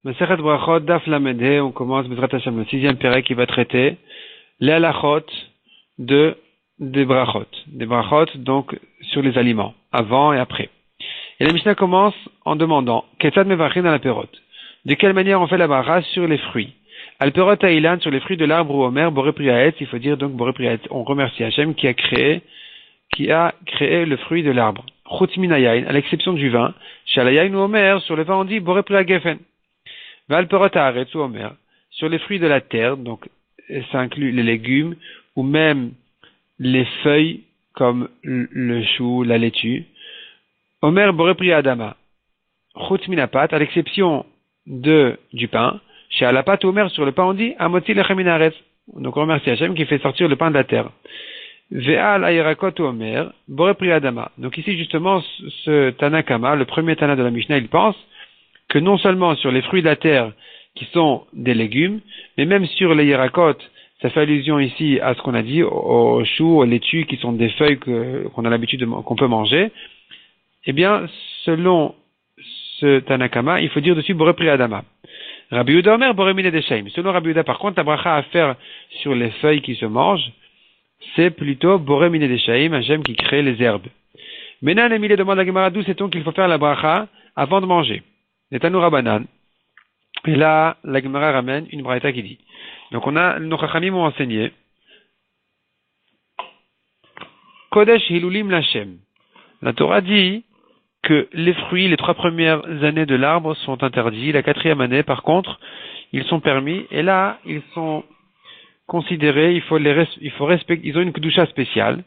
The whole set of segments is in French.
Masechet Brachot, Daf Lamed He, on commence Bezrat Hashem, le 6e pérec qui va traiter les halachot des brachot, donc sur les aliments, avant et après. Et la Mishnah commence en demandant Ketzad Mevachin al Perot. De quelle manière on fait la bracha sur les fruits? Al Perot Ailan, sur les fruits de l'arbre ou Omer, Boré Priaetz, il faut dire donc Boré Priaetz. On remercie Hashem qui a créé le fruit de l'arbre. Chutz min hayayin, à l'exception du vin, Shal hayayin ou Omer, sur le vin on dit Boré Priagefen. Val Perot Haaretz ou Omer, sur les fruits de la terre, donc ça inclut les légumes ou même les feuilles comme le chou, la laitue. Omer Boré Priadama. Chutz min hapat, à l'exception du pain, chez Alapat ou Omer, sur le pain on dit Amoti lechem min haaretz. Donc on remercie Hashem qui fait sortir le pain de la terre. Ve'al ayrakot ou Omer Boré Priadama. Donc ici justement ce Tanakama, le premier Tana de la Mishnah, il pense que non seulement sur les fruits de la terre qui sont des légumes, mais même sur les yerakot, ça fait allusion ici à ce qu'on a dit, aux choux, aux laitues qui sont des feuilles qu'on a l'habitude qu'on peut manger. Eh bien, selon ce Tanakama, il faut dire dessus Boré Priadama. Rabbi Yehuda Omer Boré Mine Deshaim. Selon Rabbi Yehuda, par contre, la bracha à faire sur les feuilles qui se mangent, c'est plutôt Boré Mine Deshaim, Hashem qui crée les herbes. Menan Emile demande à Gemara d'où sait-on qu'il faut faire la bracha avant de manger. Netanu Rabanan. Et là, la Gemara ramène une braïta qui dit. Donc nos chachamim ont enseigné Kodesh Hilulim Lachem. La Torah dit que les fruits, les 3 premières années de l'arbre sont interdits. La 4e année, par contre, ils sont permis. Et là, ils sont considérés, il faut respecter, ils ont une kedusha spéciale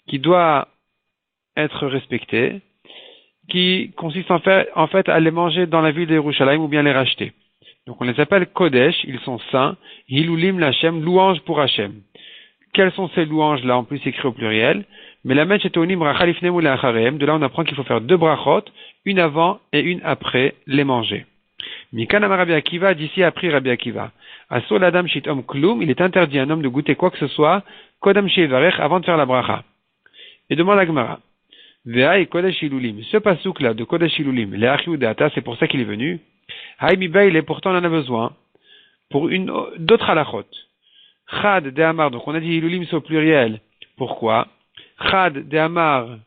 qui doit être respectée, qui consiste en fait à les manger dans la ville de Yerushalayim ou bien les racheter. Donc on les appelle Kodesh, ils sont saints, Hilulim Lachem, louange pour Hashem. Quelles sont ces louanges-là, en plus écrit au pluriel? Mais la menche etonim bracha lifnem ou le'acharem, de là on apprend qu'il faut faire 2 brachot, une avant et une après les manger. Mikan amar Rabbi Akiva, d'ici a appris Rabbi Akiva. Asur l'adam shitom klum, il est interdit à un homme de goûter quoi que ce soit, kodam shevarech, avant de faire la bracha. Et demande à Gemara. Ve'ai Kodesh Hilulim. Ce pasouk-là de Kodesh Hilulim, le'achiu de'ata, c'est pour ça qu'il est venu. Haï miba, il est pourtant on en a besoin. Pour d'autres halachot. Chad de'amar, donc on a dit Hilulim c'est au pluriel. Pourquoi? Chad de'amar,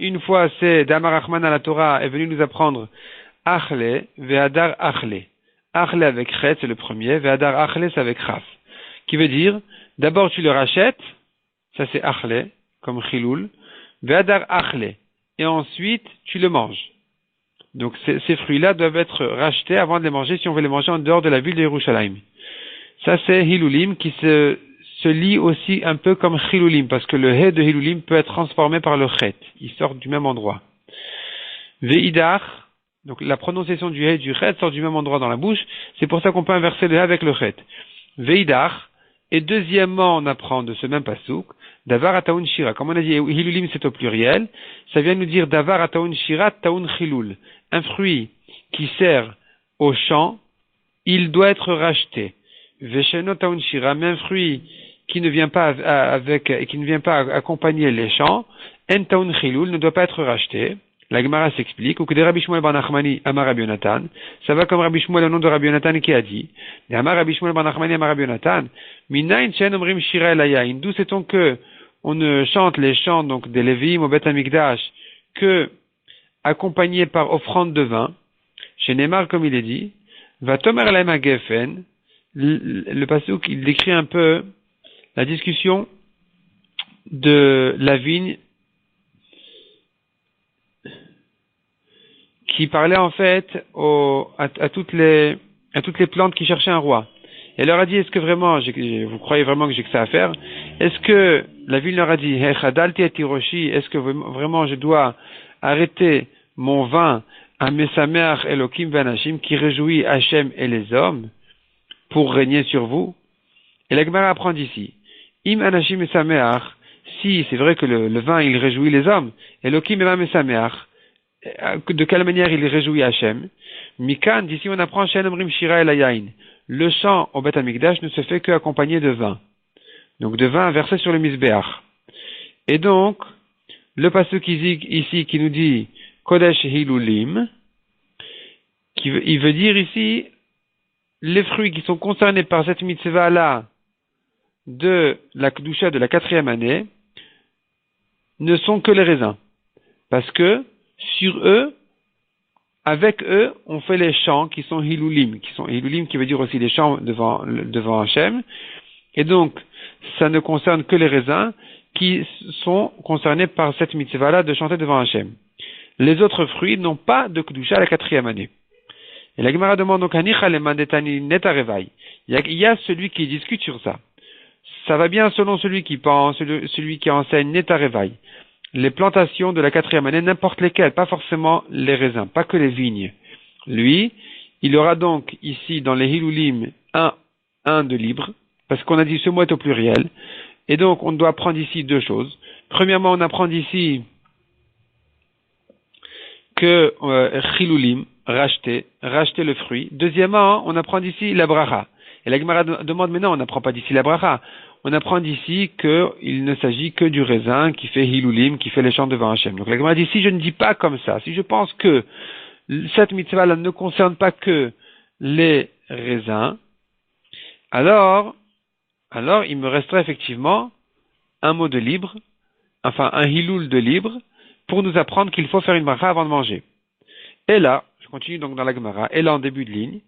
une fois c'est de'amar Achman à la Torah est venu nous apprendre Achle, ve'adar Achle. Achle avec Chet, c'est le premier, ve'adar Achle, c'est avec Chaf. Qui veut dire, d'abord tu le rachètes, ça c'est Achle, comme Chilul, Ve'adar Achle, et ensuite tu le manges. Donc ces fruits-là doivent être rachetés avant de les manger si on veut les manger en dehors de la ville de Yerushalayim. Ça c'est Hilulim qui se lit aussi un peu comme Chilulim, parce que le He de Hilulim peut être transformé par le Chet, ils sortent du même endroit. Ve'idar, donc la prononciation du He et du Chet sort du même endroit dans la bouche, c'est pour ça qu'on peut inverser le He avec le Chet. Ve'idar, et deuxièmement on apprend de ce même pasouk, Davar ataun shira. Comme on a dit, Hilulim c'est au pluriel. Ça vient nous dire Davar ataun shira taun chilul. Un fruit qui sert au champ, il doit être racheté. Vesheno taun shira, mais un fruit qui ne vient pas qui ne vient pas accompagner les champs, en taun chilul ne doit pas être racheté. La Gemara s'explique, ou que de Rabbi Shmuel bar Nachmani amar Rabbi Yonatan, ça va comme Rabbi Shmuel, le nom de Rabbi Yonatan qui a dit, amar Rabbi Shmuel bar Nachmani amar Rabbi Yonatan, minayin shen omrim shira el hayayin, d'où sait-on que on ne chante les chants donc des Lévim au Beth Amikdash que accompagnés par offrande de vin. Chez Neymar, comme il est dit, va tomer laim hagefen. Le pasuk il décrit un peu la discussion de la vigne qui parlait en fait à toutes les plantes qui cherchaient un roi. Et elle leur a dit, est-ce que vraiment, vous croyez vraiment que j'ai que ça à faire? Est-ce que la ville leur a dit, est-ce que vraiment je dois arrêter mon vin à Mesamer Elokim Vanashim qui réjouit Hachem et les hommes pour régner sur vous? Et la Gemara apprend d'ici, Im Anashim Mesamer, si c'est vrai que le vin il réjouit les hommes, Elokim Ema Mesamer, de quelle manière il réjouit Hachem? Mikan, d'ici on apprend Shen Omrim Shira El Hayayin. Le chant au Beth Amikdash ne se fait qu'accompagné de vin. Donc de vin versé sur le Mizbeach. Et donc, le pasuk ici qui nous dit Kodesh Hilulim, Il veut dire ici, les fruits qui sont concernés par cette mitzvah-là de la Kedusha de la 4e année ne sont que les raisins. Parce que, sur eux, avec eux, on fait les chants qui sont hilulim, qui veut dire aussi les chants devant Hachem. Et donc, ça ne concerne que les raisins qui sont concernés par cette mitzvah-là de chanter devant Hachem. Les autres fruits n'ont pas de Kedusha à la 4e année. Et la Gemara demande donc, il y a celui qui discute sur ça. Ça va bien selon celui qui pense, celui qui enseigne Netarevai. Les plantations de la 4e année, n'importe lesquelles, pas forcément les raisins, pas que les vignes. Lui, il aura donc ici dans les Hilulim un de libre, parce qu'on a dit ce mot est au pluriel, et donc on doit apprendre ici deux choses. Premièrement, on apprend ici que Hilulim, racheter le fruit. Deuxièmement, on apprend d'ici la bracha. Et la Gemara demande, mais non, on n'apprend pas d'ici la bracha. On apprend d'ici qu'il ne s'agit que du raisin qui fait hilulim, qui fait les chants devant Hachem. Donc la Gemara dit, si je ne dis pas comme ça, si je pense que cette mitzvah-là ne concerne pas que les raisins, alors il me resterait effectivement un mot de libre, enfin un hilul de libre, pour nous apprendre qu'il faut faire une bracha avant de manger. Et là, je continue donc dans la Gemara, et là en début de ligne,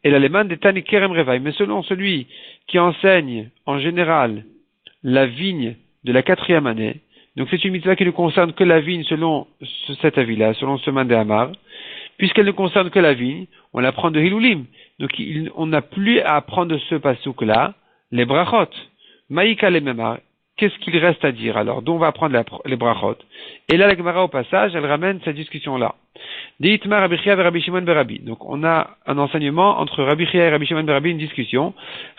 et là les man des Tani Kerem Revaï, mais selon celui qui enseigne en général la vigne de la 4e année, donc c'est une mitzvah qui ne concerne que la vigne selon cet avis-là, selon ce man de Hamar, puisqu'elle ne concerne que la vigne, on l'apprend de Hilulim, donc on n'a plus à apprendre de ce pasouk-là, les brachot, Maïka les Memar. Qu'est-ce qu'il reste à dire alors? D'où on va apprendre les brachot. Et là, la Gemara au passage, elle ramène cette discussion-là. Deitma Rabbi Chia et Rabbi Shimon Berabi. Donc on a un enseignement entre Rabbi Chia et Rabbi Shimon Berabi, une discussion.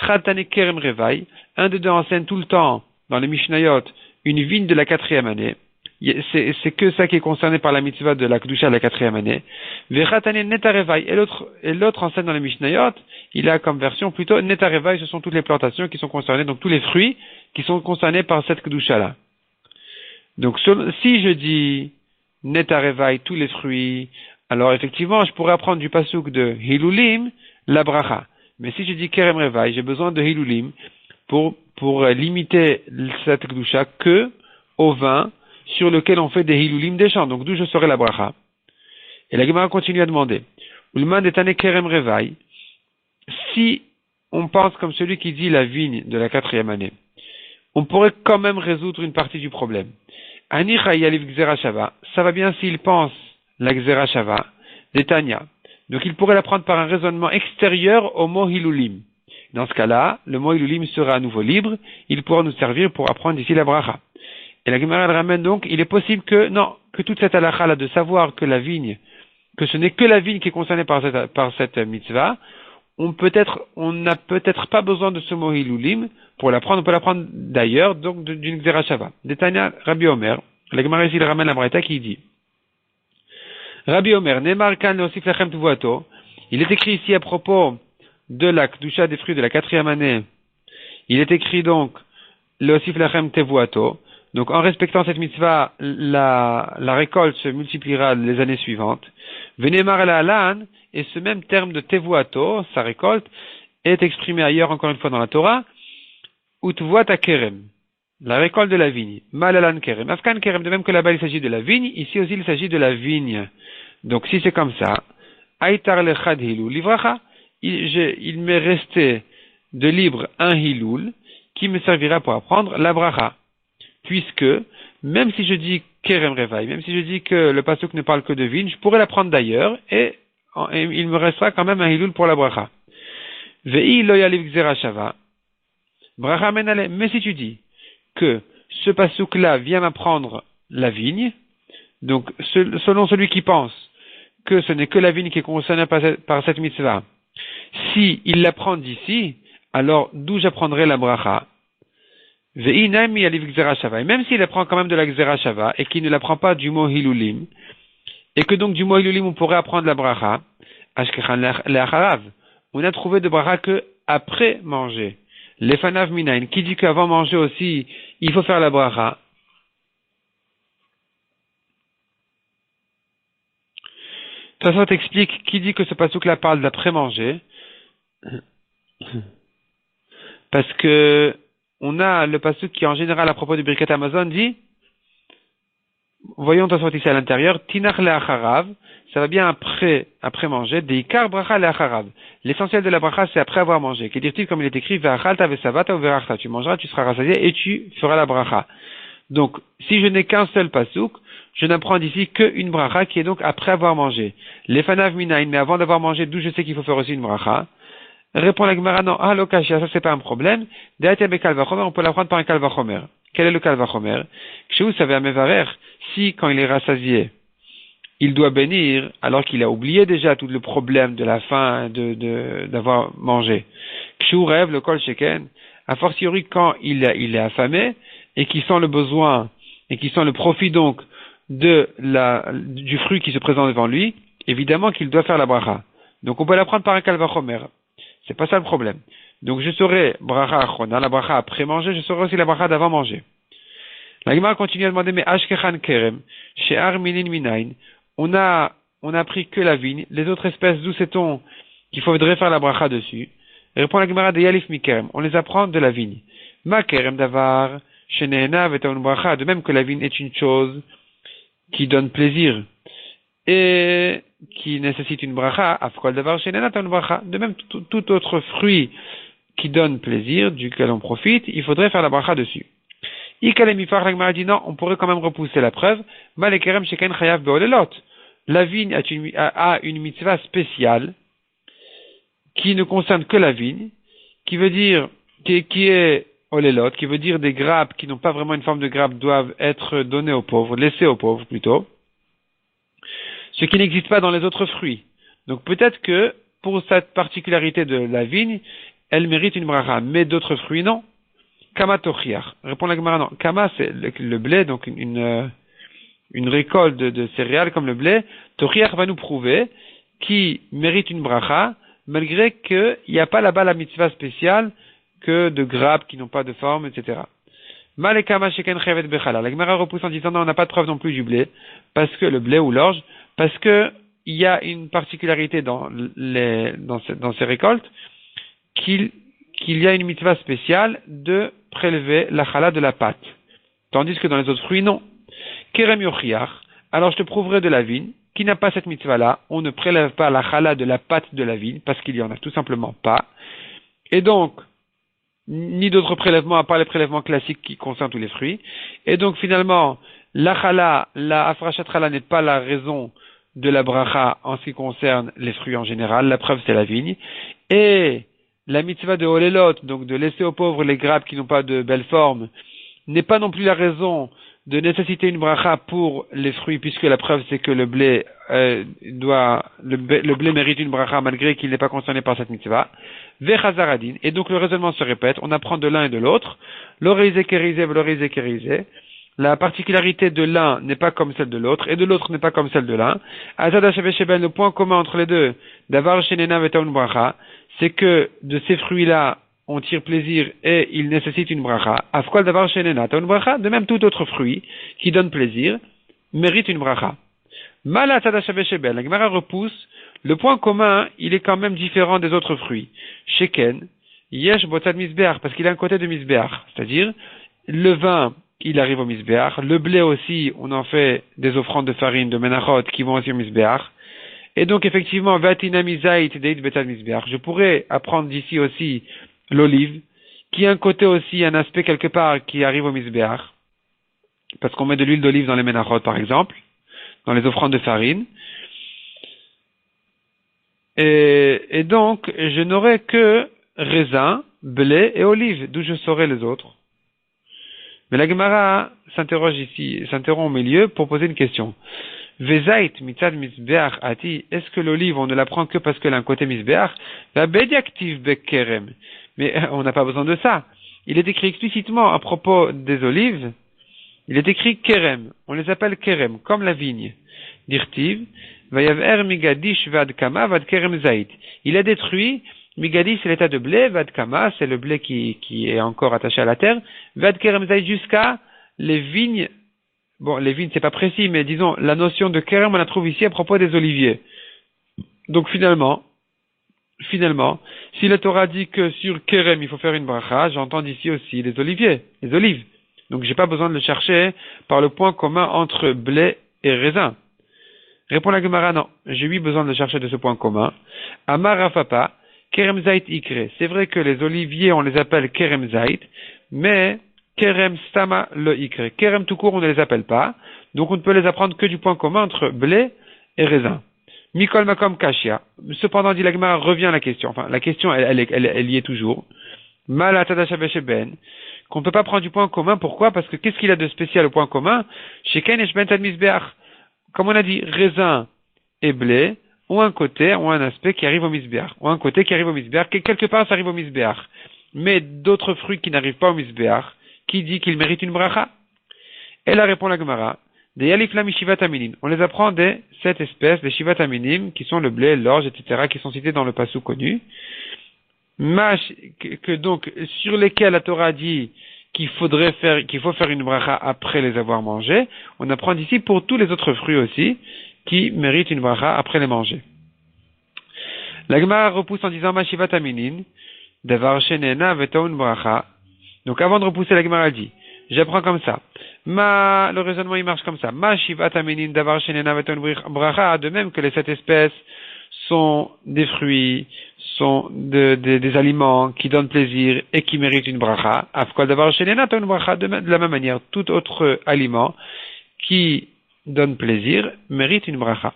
Chatane Kerem Revaï. Un de deux enseigne tout le temps dans les Mishnayot une vigne de la 4e année. C'est que ça qui est concerné par la mitzvah de la Kedusha de la 4e année. Vechatane Netarevaï. Et l'autre enseigne dans les Mishnayot, il a comme version plutôt Netarevaï, ce sont toutes les plantations qui sont concernées, donc tous les fruits qui sont concernés par cette Kedusha-là. Donc si je dis Netarevaï, tous les fruits, alors effectivement je pourrais apprendre du pasuk de Hilulim, la bracha. Mais si je dis Kerem Revaï, j'ai besoin de Hilulim pour limiter cette Kedusha que au vin sur lequel on fait des Hilulim des chants. Donc d'où je saurai la bracha. Et la Gemara continue à demander, Ulman detane Kerem Revaï, si on pense comme celui qui dit la vigne de la 4e année, on pourrait quand même résoudre une partie du problème. Anicha yaliv gzera shava, ça va bien s'il pense la gzera shava, d'Etania. Donc il pourrait la prendre par un raisonnement extérieur au mot hilulim. Dans ce cas-là, le mot hilulim sera à nouveau libre, il pourra nous servir pour apprendre ici la bracha. Et la Gemara elle ramène donc, il est possible que toute cette halakha là de savoir que la vigne, que ce n'est que la vigne qui est concernée par cette mitzvah, on n'a peut-être pas besoin de ce mot hilulim pour l'apprendre, on peut l'apprendre d'ailleurs, donc d'une gzera shava. Detania Rabbi Omer, la Gemara ici il ramène la braïta qui dit, Rabbi Omer, Nemar kan leosif lachem tevuato, il est écrit ici à propos de la kedusha des fruits de la 4e année, il est écrit donc leosif lachem tevuato, donc en respectant cette mitzvah, la récolte se multipliera les années suivantes. Venemar el alan, et ce même terme de tevuato, sa récolte, est exprimé ailleurs encore une fois dans la Torah, utvuat kerem, la récolte de la vigne. Malalan kerem, afkan kerem, de même que là-bas il s'agit de la vigne, ici aussi il s'agit de la vigne. Donc si c'est comme ça, aitar lechad hilul livracha, il m'est resté de libre un hilul qui me servira pour apprendre la bracha. Puisque, même si je dis kerem revaï, même si je dis que le pasuk ne parle que de vigne, je pourrais l'apprendre d'ailleurs, et il me restera quand même un hilul pour la bracha. Ve'i lo yaliv gzera shava, bracha menale, mais si tu dis que ce pasuk-là vient m'apprendre la vigne, donc selon celui qui pense que ce n'est que la vigne qui est concernée par cette mitzvah, si il l'apprend d'ici, alors d'où j'apprendrai la bracha? Et même s'il apprend quand même de la gzera shava et qu'il ne l'apprend pas du mot hilulim, et que donc du mot hilulim on pourrait apprendre la bracha, on a trouvé de bracha que après manger. Lefanav minayin, qui dit qu'avant manger aussi il faut faire la bracha. Tosfot explique qui dit que ce passouk-là parle d'après-manger, parce que on a le passouk qui en général à propos du Birkat Hamazon dit, voyons Tosfot ici à l'intérieur, Tinach le'acharav, ça va bien après manger, Deikar bracha le'acharav. L'essentiel de la bracha c'est après avoir mangé. Qu'est dire-t-il comme il est écrit, Ve'achalta ve'savata u've'rachta, tu mangeras, tu seras rassasié et tu feras la bracha. Donc, si je n'ai qu'un seul passouk, je n'apprends d'ici qu'une bracha qui est donc après avoir mangé. Lefanav minayin, mais avant d'avoir mangé, d'où je sais qu'il faut faire aussi une bracha. Répond la Gemara, non, lokashia, ça c'est pas un problème. De'atia bekal vachomer, on peut l'apprendre par un kal vachomer. Quel est le kal vachomer? Chez vous, savez à mevarer, si quand il est rassasié, il doit bénir, alors qu'il a oublié déjà tout le problème de la faim, d'avoir mangé. Kshu rêve le kol sheken, a fortiori quand il est affamé, et qui sent le besoin, et qui sent le profit donc du fruit qui se présente devant lui, évidemment qu'il doit faire la bracha. Donc on peut l'apprendre par un kal vachomer. C'est pas ça le problème. Donc je saurai bracha achona, la bracha après manger, je saurai aussi la bracha d'avant manger. La Gemara continue à demander, mais ashkechan kerem, she'ar minin minain, on a pris que la vigne, les autres espèces, d'où sait-on qu'il faudrait faire la bracha dessus? Répond la Gemara de yalif mikerem, on les apprend de la vigne. Ma kerem davar, sheneena vetaun bracha, de même que la vigne est une chose qui donne plaisir et qui nécessite une bracha, afkol davar sheneena vetaun bracha, de même tout autre fruit qui donne plaisir, duquel on profite, il faudrait faire la bracha dessus. Ikalemifar, la Gemara dit non, on pourrait quand même repousser la preuve. Malekerem sheken chayav beolelot. La vigne a une mitzvah spéciale qui ne concerne que la vigne, qui veut dire, qui est olelot, qui veut dire des grappes qui n'ont pas vraiment une forme de grappe doivent être données aux pauvres, laissées aux pauvres plutôt. Ce qui n'existe pas dans les autres fruits. Donc peut-être que pour cette particularité de la vigne, elle mérite une bracha, mais d'autres fruits non. Kama tochiach. Répond la Gemara non. Kama c'est le blé, donc une récolte de céréales comme le blé. Tochiach va nous prouver qu'il mérite une bracha, malgré qu'il n'y a pas là-bas la mitzvah spéciale que de grappes qui n'ont pas de forme, etc. Malekama sheken chevet bechala. La Gemara repousse en disant non, on n'a pas de preuve non plus du blé, parce que le blé ou l'orge, parce que il y a une particularité dans ces récoltes qu'il y a une mitzvah spéciale de prélever la chala de la pâte. Tandis que dans les autres fruits, non. Kerem yochiach, alors je te prouverai de la vigne, qui n'a pas cette mitzvah-là, on ne prélève pas la chala de la pâte de la vigne, parce qu'il y en a tout simplement pas. Et donc, ni d'autres prélèvements à part les prélèvements classiques qui concernent tous les fruits. Et donc finalement, la chala, la afrachat chala n'est pas la raison de la bracha en ce qui concerne les fruits en général, la preuve c'est la vigne. Et la mitzvah de olelot, donc de laisser aux pauvres les grappes qui n'ont pas de belle forme, n'est pas non plus la raison de nécessiter une bracha pour les fruits, puisque la preuve c'est que le blé le blé mérite une bracha malgré qu'il n'est pas concerné par cette mitzvah. Vechazaradin, et donc le raisonnement se répète, on apprend de l'un et de l'autre. L'oreizé kérizé, l'oreizé kérizé. La particularité de l'un n'est pas comme celle de l'autre, et de l'autre n'est pas comme celle de l'un. Azad Sheben, le point commun entre les deux, d'avar shenena vetaun bracha, c'est que de ces fruits-là, on tire plaisir et ils nécessitent une bracha. Afkol d'avar shenena taun bracha, de même tout autre fruit qui donne plaisir mérite une bracha. Mala tzad sheben, la Gemara repousse, le point commun, il est quand même différent des autres fruits. Sheken, yesh botzad misbeach, parce qu'il a un côté de misbeach, c'est-à-dire le vin, il arrive au misbeach, le blé aussi, on en fait des offrandes de farine, de menachot, qui vont aussi au misbeach. Et donc effectivement, je pourrais apprendre d'ici aussi l'olive, qui a un côté aussi, un aspect quelque part qui arrive au misbeach, parce qu'on met de l'huile d'olive dans les menachot par exemple, dans les offrandes de farine. Et donc, je n'aurai que raisin, blé et olive, d'où je saurai les autres. Mais la Gemara s'interrompt au milieu pour poser une question. Vezait mitzad misbeach ati, est-ce que l'olive, on ne la prend que parce qu'elle a un côté misbeach? La bediaktiv bekerem. Mais on n'a pas besoin de ça. Il est écrit explicitement à propos des olives, il est écrit kerem. On les appelle kerem, comme la vigne. Dirtiv, vayaver migadish vad kama vad kerem zait. Il a détruit, migadi c'est l'état de blé, vad kama c'est le blé qui est encore attaché à la terre, vad kerem zait jusqu'à les vignes. Bon, les vignes, c'est pas précis, mais disons, la notion de kerem, on la trouve ici à propos des oliviers. Donc finalement, si la Torah dit que sur Kerem il faut faire une bracha, j'entends ici aussi les olives. Donc j'ai pas besoin de le chercher par le point commun entre blé et raisin. Répond la Gemara, non, j'ai eu besoin de le chercher de ce point commun. Amar Rafapa, Kerem Zait Ikre. C'est vrai que les oliviers, on les appelle Kerem Zait, mais Kerem Stama le Ikre. Kerem tout court, on ne les appelle pas. Donc on ne peut les apprendre que du point commun entre blé et raisin. Mikol Makom Kashia. Cependant, dit la Gemara, revient à la question. Enfin, la question, elle y est toujours. Malatadasha Besheben. Qu'on ne peut pas prendre du point commun. Pourquoi? Parce que qu'est-ce qu'il a de spécial au point commun? Sheken Eshben Tadmisbeach. Comme on a dit, raisin et blé ont un côté, ont un aspect qui arrive au misbeach. Ont un côté qui arrive au misbeach. Quelque part, ça arrive au misbeach. Mais d'autres fruits qui n'arrivent pas au misbeach, qui dit qu'ils méritent une bracha? Et là répond la Gemara. Des Yaliflam Shivat Aminim. On les apprend des 7 espèces, des Shivat Aminim, qui sont le blé, l'orge, etc., qui sont cités dans le passou connu. Donc, sur lesquels la Torah dit qu'il faut faire une bracha après les avoir mangés, on apprend ici pour tous les autres fruits aussi, qui méritent une bracha après les manger. La Gemara repousse en disant, Ma Shivat Aminim, Davar Shenena Vetaun Bracha. Donc, avant de repousser, la Gemara dit, j'apprends comme ça. Le raisonnement il marche comme ça. Ma shivat aminin davar shenena veton bracha, de même que les 7 espèces sont des fruits, sont des aliments qui donnent plaisir et qui méritent une bracha. Afkol davar shenena ton bracha, de la même manière, tout autre aliment qui donne plaisir mérite une bracha.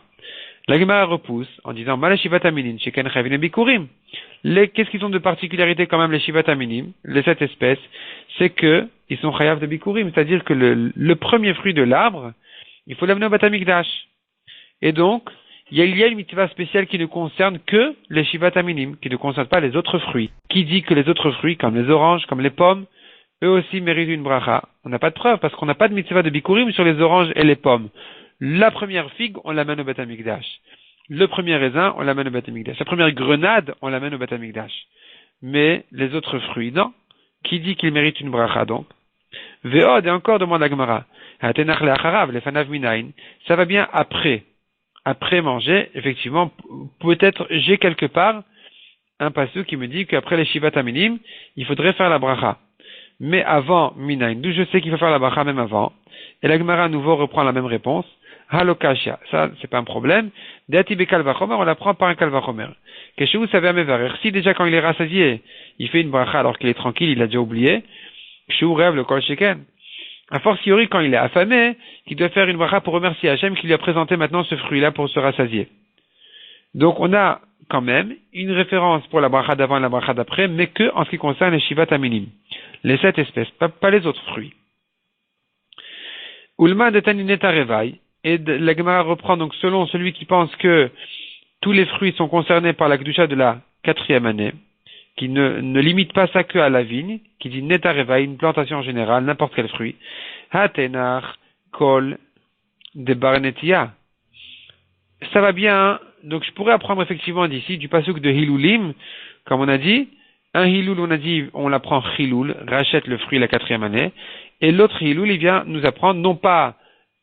La Gemara repousse en disant Ma shivat aminin sheken chavin bikurim. Qu'est-ce qu'ils ont de particularité quand même les shivat aminim, les 7 espèces, c'est que ils sont chayav de bikurim, c'est-à-dire que le premier fruit de l'arbre, il faut l'amener au Beth Amikdash. Et donc, il y a une mitzvah spéciale qui ne concerne que les shivat aminim, qui ne concerne pas les autres fruits. Qui dit que les autres fruits, comme les oranges, comme les pommes, eux aussi méritent une bracha? On n'a pas de preuve, parce qu'on n'a pas de mitzvah de bikurim sur les oranges et les pommes. La première figue, on l'amène au Beth Amikdash. Le premier raisin, on l'amène au Beth Amikdash. La première grenade, on l'amène au Beth Amikdash. Mais les autres fruits, non. Qui dit qu'ils méritent une bracha, donc? Ve'od, et encore demande la Gemara. Hatenach le'acharav, lefanav minayin. Ça va bien après. Après manger, effectivement, peut-être j'ai quelque part un passage qui me dit qu'après les shivat aminim, il faudrait faire la bracha. Mais avant minayin, d'où je sais qu'il faut faire la bracha même avant. Et la Gemara à nouveau reprend la même réponse. Halokashia, ça c'est pas un problème. Deati be kalvachomer, on l'apprend par un kalvachomer. Qu'est-ce que vous savez à Mevarer? Si déjà quand il est rassasié, il fait une bracha alors qu'il est tranquille, il a déjà oublié. Qu'est-ce rêve le kol sheken? A fortiori quand il est affamé, qu'il doit faire une bracha pour remercier Hachem qui lui a présenté maintenant ce fruit-là pour se rassasier. Donc on a quand même une référence pour la bracha d'avant et la bracha d'après, mais que en ce qui concerne les shivat aminim, les 7 espèces, pas les autres fruits. Ulma de tanineta revaï. Et la Gemara reprend donc selon celui qui pense que tous les fruits sont concernés par la Kedusha de la 4e année, qui ne limite pas ça que à la vigne, qui dit netareva, une plantation en général, n'importe quel fruit. Hatenar, kol, de barnetia. Ça va bien, donc je pourrais apprendre effectivement d'ici du pasuk de Hilulim, comme on a dit, un Hilul, on a dit, on l'apprend Hilul, rachète le fruit la 4e année, et l'autre Hilul, il vient nous apprendre non pas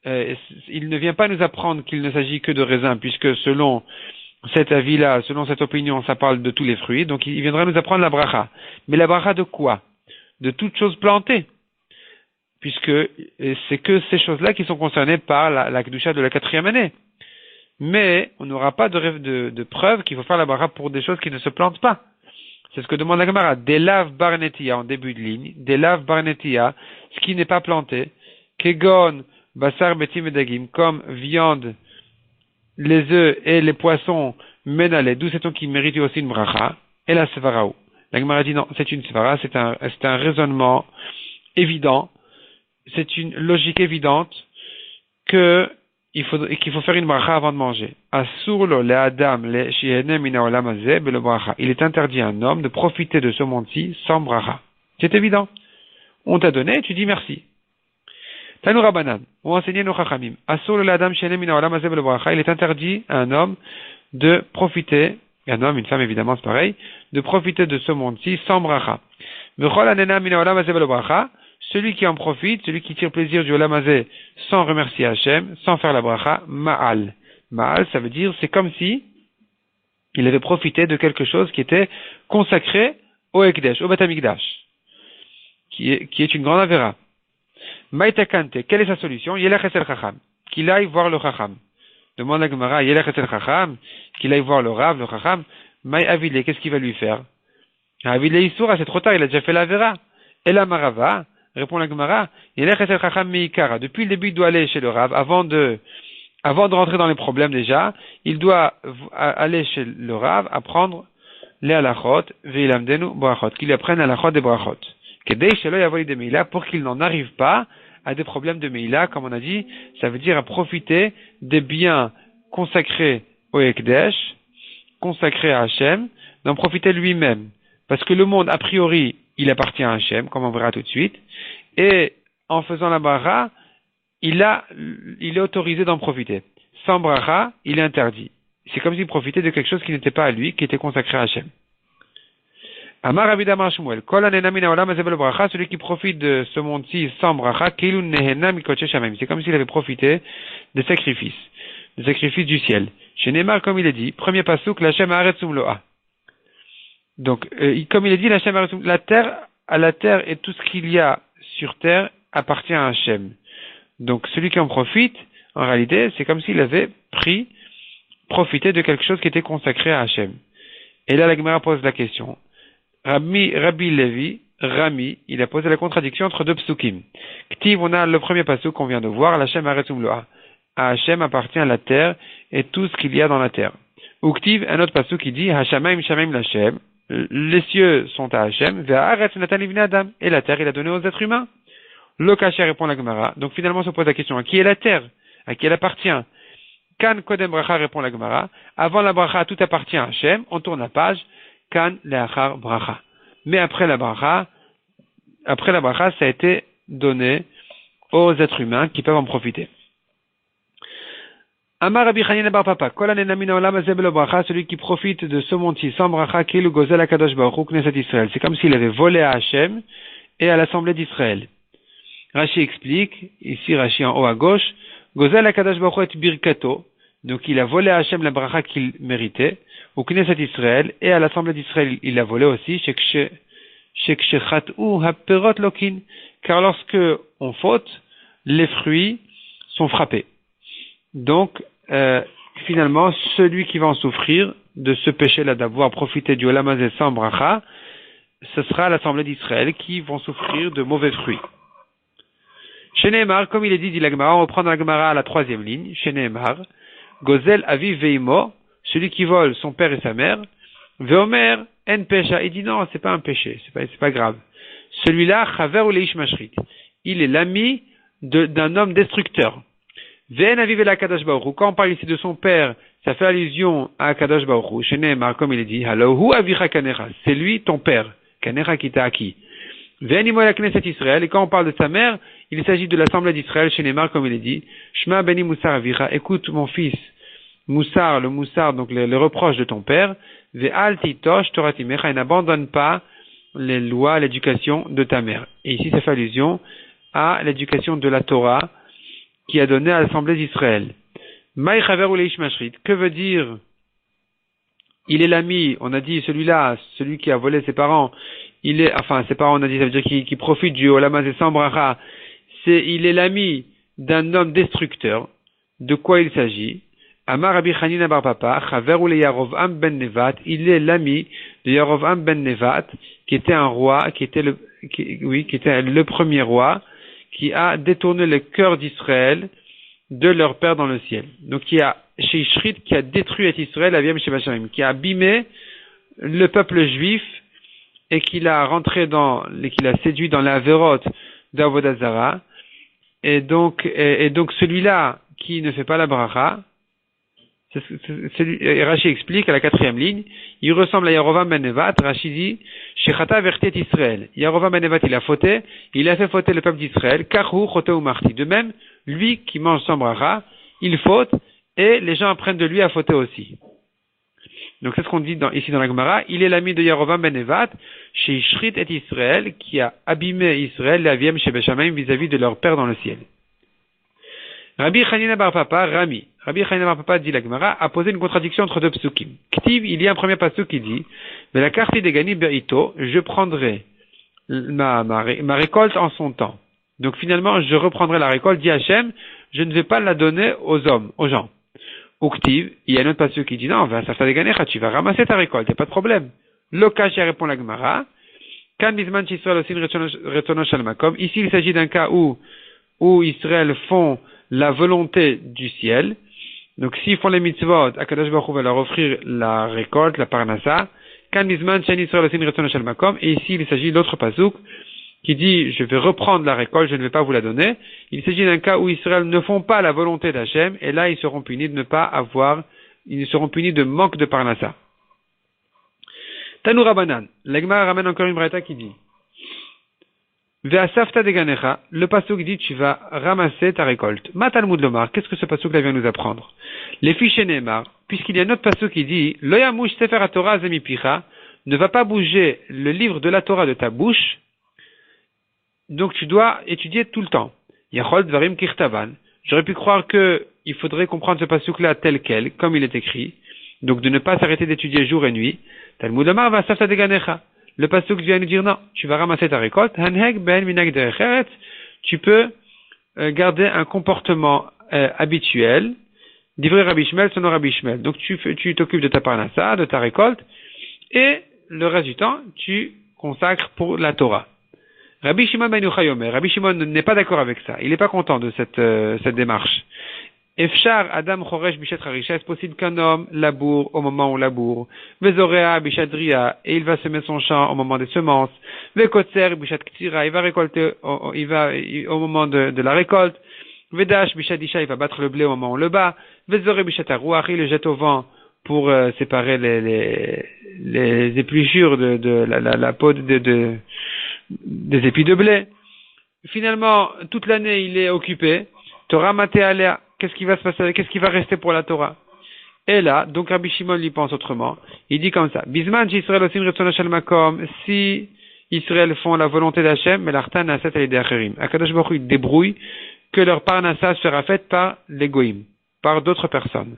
il ne vient pas nous apprendre qu'il ne s'agit que de raisins, puisque selon cet avis-là, selon cette opinion, ça parle de tous les fruits, donc il viendra nous apprendre la bracha. Mais la bracha de quoi? De toutes choses plantées, puisque c'est que ces choses-là qui sont concernées par la kedusha de la 4e année. Mais on n'aura pas de preuve qu'il faut faire la bracha pour des choses qui ne se plantent pas. C'est ce que demande la Gemara. Delav barnetia, en début de ligne, Delav barnetia, ce qui n'est pas planté, kegon Basar betim edagim, comme viande, les œufs et les poissons menalés, d'où c'est-on qui mérite aussi une bracha, et la sevaraou. La Gemara dit non, c'est une sevara, c'est un raisonnement évident, c'est une logique évidente qu'il faut faire une bracha avant de manger. Asurlo le adam le shiene mina olam hazeh belo bracha. Il est interdit à un homme de profiter de ce monde-ci sans bracha. C'est évident. On t'a donné, tu dis merci. Tanou Rabanan, ou enseigné nos chachamim. Asur le adam shenem min haolam hazeh belo bracha. Il est interdit à un homme de profiter, un homme, une femme évidemment c'est pareil, de profiter de ce monde-ci sans bracha. Mechol anena min haolam hazeh belo bracha. Celui qui en profite, celui qui tire plaisir du olam hazeh sans remercier Hachem, sans faire la bracha, ma'al. Ma'al, ça veut dire, c'est comme si Il avait profité de quelque chose qui était consacré au Ekdesh, au Beth Amikdash, qui est une grande avéra. Maïta Kante, quelle est sa solution? Yelech Esel Chacham, qu'il aille voir le Chacham. Demande la Gemara, Yelech Esel Chacham, qu'il aille voir le Rav, le Chacham. Maï Avile, qu'est-ce qu'il va lui faire? Avile Issoura, c'est trop tard, il a déjà fait l'avéra. Et la Marava, répond la Gemara, Yelech Esel Chacham Meikara. Depuis le début, il doit aller chez le Rav, avant de rentrer dans les problèmes déjà, il doit aller chez le Rav, apprendre les halachot, veilamdenu brachot, qu'il apprenne halachot des brachot. Kedei shelo yavoli de meila, pour qu'il n'en arrive pas à des problèmes de meila, comme on a dit, ça veut dire à profiter des biens consacrés au Ekdesh, consacrés à Hachem, d'en profiter lui-même. Parce que le monde, a priori, il appartient à Hachem, comme on verra tout de suite, et en faisant la bracha, il est autorisé d'en profiter. Sans bracha, il est interdit. C'est comme s'il profitait de quelque chose qui n'était pas à lui, qui était consacré à Hachem. Amar Rabbi Damar Shmuel, Kol hanena min haolam hazeh belo bracha, celui qui profite de ce monde-ci sans bracha, keilu nehena mikotche shamim. C'est comme s'il avait profité des sacrifices du ciel. Chez Neymar, comme il est dit, premier pasuk, l'Hachem haaretz umloa. Donc, comme il est dit, l'Hachem haaretz umloa, la terre et tout ce qu'il y a sur terre appartient à Hachem. Donc, celui qui en profite, en réalité, c'est comme s'il avait profité de quelque chose qui était consacré à Hachem. Et là, la Gemara pose la question. Rabbi Levi, Rami, il a posé la contradiction entre deux psukim. Ktiv, on a le premier pasuk qu'on vient de voir, l'Hachem haaretz umloa. À Hachem appartient la terre et tout ce qu'il y a dans la terre. Ou Ktiv, un autre pasuk qui dit, Hashamaim shamaim l'Hachem, les cieux sont à Hachem, ve'haaretz natan livnei adam, et la terre il a donné aux êtres humains. Le Kacher répond la Gemara. Donc finalement, se pose la question, à qui est la terre? À qui elle appartient? Kan Kodem Bracha répond la Gemara. Avant la Bracha, tout appartient à Hachem. On tourne la page. Kan Leachar Bracha. Mais après la Bracha, ça a été donné aux êtres humains qui peuvent en profiter. Amar Rabbi Chanina bar Papa. Kol hanena min haolam hazeh belo bracha, celui qui profite de ce monde-ci sans bracha, keilu gozel hakadosh baruch hu knesset Israël. C'est comme s'il avait volé à Hachem et à l'assemblée d'Israël. Rashi explique, ici Rashi en haut à gauche, Gozel HaKadosh Baruch Hu et Birkato, donc il a volé à Hachem la bracha qu'il méritait, au Knesset Israël, et à l'Assemblée d'Israël il a volé aussi, car lorsque on faute, les fruits sont frappés. Donc, finalement, celui qui va en souffrir de ce péché-là d'avoir profité du Olam Hazeh sans bracha, ce sera l'Assemblée d'Israël qui vont souffrir de mauvais fruits. Chez Nehemar, comme il est dit la Gemara, on reprend dans la Gemara à la troisième ligne. Chez Nehemar, Gozel aviv veimo, celui qui vole son père et sa mère. Veomer en pesha, il dit non, c'est pas un péché, c'est pas grave. Celui-là, chaver ou leish mashrit, il est l'ami d'un homme destructeur. Ve'en aviv el Kadosh Baruch Hu, quand on parle ici de son père, ça fait allusion à Kadosh Baruch Hu. Chez Nehemar, comme il est dit, Halohu avicha kanecha, c'est lui ton père, kanecha qui t'a acquis. Ve'en la Knesset Israël, et quand on parle de sa mère, il s'agit de l'Assemblée d'Israël chez Neymar, comme il est dit. Shema beni Moussar avicha, écoute mon fils, Moussar, le Moussar, donc le reproche de ton père. Ve'al titosh toratimecha, et n'abandonne pas les lois, l'éducation de ta mère. Et ici, ça fait allusion à l'éducation de la Torah qui a donné à l'Assemblée d'Israël. Maï chaver ou leish mashrit, que veut dire il est l'ami, on a dit celui-là, celui qui a volé ses parents, ses parents, on a dit, ça veut dire qu'il profite du Olam Hazeh sans bracha. Il est l'ami d'un homme destructeur. De quoi il s'agit? Amar Rabbi Chanina bar Papa, Chaver ou le Yarovam ben Nevat, il est l'ami de Yarovam ben Nevat, qui était un roi, qui était le premier roi, qui a détourné le cœur d'Israël de leur père dans le ciel. Donc, qui a détruit Israël, qui a abîmé le peuple juif, et qu'il a séduit dans la vérote d'Avodah Zara. Et donc celui-là qui ne fait pas la bracha, Rashi explique à la quatrième ligne, il ressemble à Yarovam ben Nevat. Rashi dit, Shechata vertet Israël. Yarovam ben Nevat, il a fait fauter le peuple d'Israël, Kachu chote umarti. De même, lui qui mange sans bracha, il faute, et les gens apprennent de lui à fauter aussi. Donc c'est ce qu'on dit ici dans la Gemara, il est l'ami de Yarovam ben Nevat, chez Ishrit et Israël, qui a abîmé Israël, l'aviem chez Béchamaim, vis-à-vis de leur père dans le ciel. Rabbi Chanina bar Papa, Rami. Rabbi Chaim Papa dit la Gemara a posé une contradiction entre deux psukim. Ktiv, il y a un premier pasuk qui dit, mais la carte des gani berito, je prendrai ma récolte en son temps. Donc finalement, je reprendrai la récolte, dit Hachem, je ne vais pas la donner aux hommes, aux gens. Uktiv, il y a un autre pasuk qui dit, non, tu vas ramasser ta récolte, il n'y a pas de problème. Lokash répond la Gemara, kan bisman Israël aussi retono shalmakom. Ici, il s'agit d'un cas où Israël font la volonté du ciel. Donc, s'ils font les mitzvot, Akadosh Baruch Hu va leur offrir la récolte, la parnassa. Kan bisman shen Israël aussi retono shalmakom. Et ici, il s'agit d'autre pasuk qui dit, je vais reprendre la récolte, je ne vais pas vous la donner. Il s'agit d'un cas où Israël ne font pas la volonté d'Hachem, et là, ils seront punis de ne pas avoir, ils seront punis de manque de parnassa. Tanou Rabanan, l'Egmar ramène encore une braïta qui dit, Ve'asafta deganecha, le pasuk dit, tu vas ramasser ta récolte. Ma Talmud lomar, qu'est-ce que ce pasuk là vient nous apprendre? Les fiches Neymar, puisqu'il y a un autre pasuk qui dit, Lo yamush sefer haTorah zemipicha, ne va pas bouger le livre de la Torah de ta bouche, donc tu dois étudier tout le temps. Yachol dvarim kirtavan. J'aurais pu croire que il faudrait comprendre ce pasuk-là tel quel, comme il est écrit. Donc de ne pas s'arrêter d'étudier jour et nuit. Talmud Amar va safta deganecha. Le pasuk vient nous dire non, tu vas ramasser ta récolte. Hanheg ben minag derecheret. Tu peux garder un comportement habituel. Divrei Rabbi Shmuel, selon Rabbi Shmuel. Donc tu t'occupes de ta parnassa, de ta récolte, et le reste du temps, tu consacres pour la Torah. Rabbi Shimon ben Yochai Omer, Rabbi Shimon n'est pas d'accord avec ça. Il n'est pas content de cette démarche. Efshar Adam Choresh Bishat Harisha, est-ce possible qu'un homme laboure au moment où on laboure? Vezorea Bishat Dria, et il va semer son champ au moment des semences. Vekotser Bishat Ktira, il va récolter, au moment de la récolte. Vedash Bishat Isha, il va battre le blé au moment où on le bat. Vezore Bishat Aruach, il le jette au vent pour séparer les épluchures de la peau des épis de blé. Finalement, toute l'année, il est occupé. Torah maté alea. Qu'est-ce qui va se passer? Qu'est-ce qui va rester pour la Torah? Et là, donc Rabbi Shimon lui pense autrement. Il dit comme ça. Bisman Israël osim retzon Hashem makom. Si Israël font la volonté d'Hachem, mais l'artan naset alidei acherim. Akadosh Baruch Hu débrouille que leur parnassa sera faite par les goïm, par d'autres personnes.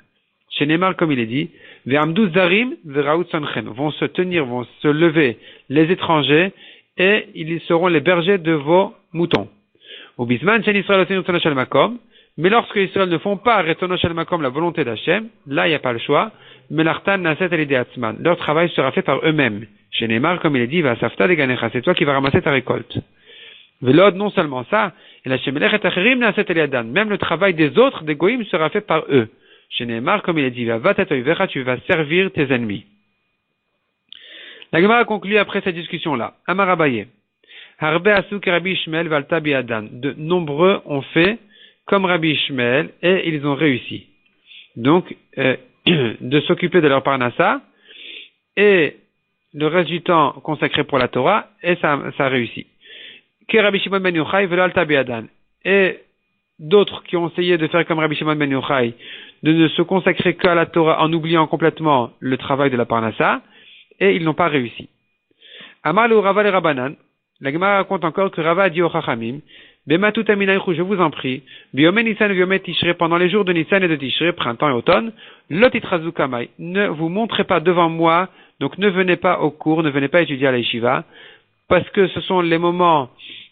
Chez Neymar, comme il est dit, ve'amdu zarim ve'raout sonchem. Vont se tenir, vont se lever les étrangers, et ils seront les bergers de vos moutons. Au bisman Shen Israël osim retzon Hashem makom. Mais lorsque Israël ne font pas Retono Shel Makom la volonté d'Hachem, là il n'y a pas le choix. Melartan naset alidei atzman. Leur travail sera fait par eux-mêmes. Chez Neymar, comme il est dit, va safta deganecha, c'est toi qui vas ramasser ta récolte. Velod, non seulement ça, et la shemelech et acherim naset aliadan. Même le travail des autres, des goïms, sera fait par eux. Chez Neymar, comme il est dit, va vatet oivecha, tu vas servir tes ennemis. La Gemara conclut après cette discussion-là. Amar Abaye. Harbe asuk Rabbi Ishmael valta biadan. De nombreux ont fait comme Rabbi Ishmael, et ils ont réussi. Donc, de s'occuper de leur parnassa, et le reste du temps consacré pour la Torah, et ça a réussi. Que Rabbi Shimon ben Yochai veut l'alta biadan. Et d'autres qui ont essayé de faire comme Rabbi Shimon ben Yochai, de ne se consacrer qu'à la Torah en oubliant complètement le travail de la parnassa, et ils n'ont pas réussi. Amar le Rava le Rabanan, la Gemara raconte encore que Rava a dit au Chachamim, je vous en prie, pendant les jours de Nissan et de Tishrei, printemps et automne, lotitrazu kamai, ne vous montrez pas devant moi, donc ne venez pas au cours, ne venez pas étudier à la yeshiva, parce que ce sont les moments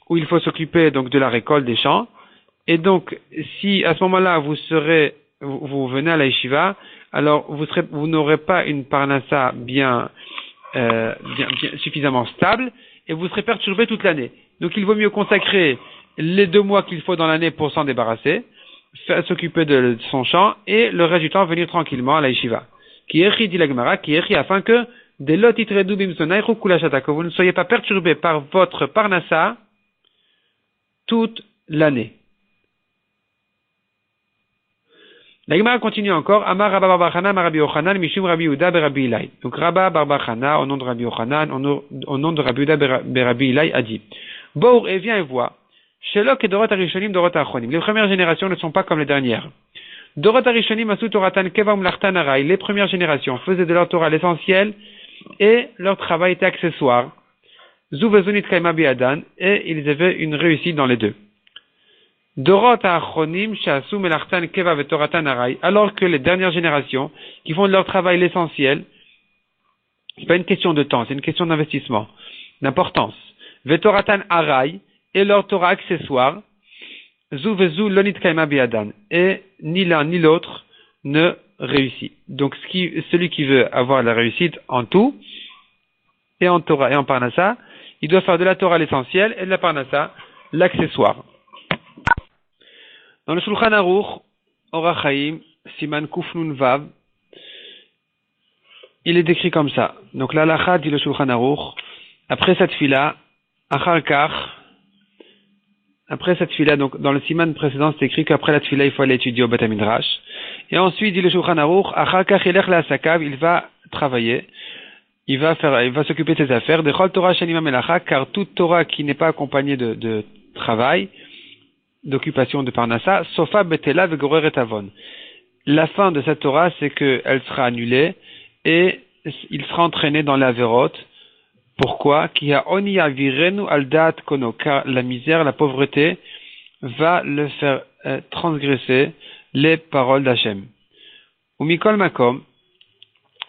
où il faut s'occuper donc de la récolte des champs, et donc si à ce moment-là vous venez à la yeshiva, alors vous n'aurez pas une parnassa bien suffisamment stable, et vous serez perturbé toute l'année. Donc il vaut mieux consacrer les 2 mois qu'il faut dans l'année pour s'en débarrasser, s'occuper de son champ, et le reste du temps venir tranquillement à la yeshiva. Qui écrit, dit la Gemara, qui écrit afin que que vous ne soyez pas perturbés par votre parnassa toute l'année. La Gemara continue encore. Amar Rabba Bar Bar Chana, Amar Rabbi Yochanan, Mishum Rabbi Yehuda Berabbi Ilai. Donc Rabba Bar Bar Chana, au nom de Rabbi Yochanan, au nom de Rabbi Yehuda Berabbi Ilai, a dit: Bour, et viens et vois. Shelok et Dorot Arishonim, Dorot Achonim. Les premières générations ne sont pas comme les dernières. Dorot Arishonim, Asu Toratan Kevam Lartan Arai. Les premières générations faisaient de leur Torah l'essentiel et leur travail était accessoire. Zuvezunit Kaima Biadan, et ils avaient une réussite dans les deux. Dorot ha'achronim she'asu melachtan keva vetoratan aray. Alors que les dernières générations, qui font de leur travail l'essentiel, c'est pas une question de temps, c'est une question d'investissement, d'importance. Vetoratan aray, et leur Torah accessoire, zu vezu lonit kaima biadan. Et ni l'un ni l'autre ne réussit. Donc celui qui veut avoir la réussite en tout, et en Torah et en Parnassa, il doit faire de la Torah l'essentiel et de la Parnassa l'accessoire. Dans le Shulchan Aruch, Orach Chaim, Siman Kuf Nun Vav, il est décrit comme ça. Donc l'Halacha dit le Shulchan Aruch, après cette fila, Achar Kach, après cette fila, donc dans le Siman précédent, c'est écrit qu'après la fila, il faut aller étudier au Beth Midrash. Et ensuite, dit le Shulchan Aruch, Achar Kach Yelech LaSakav, il va travailler. Il va s'occuper de ses affaires. Dechol Torah Shenima Melacha, car toute Torah qui n'est pas accompagnée de travail, d'occupation de Parnassa, Sofa Betela Vegoreret Avon. La fin de cette Torah, c'est qu'elle sera annulée et il sera entraîné dans la Averot. Pourquoi? Ki ha'oni yavirenu al da'at kono, car la misère, la pauvreté va le faire transgresser les paroles d'Hachem. Ou Mikol Makom,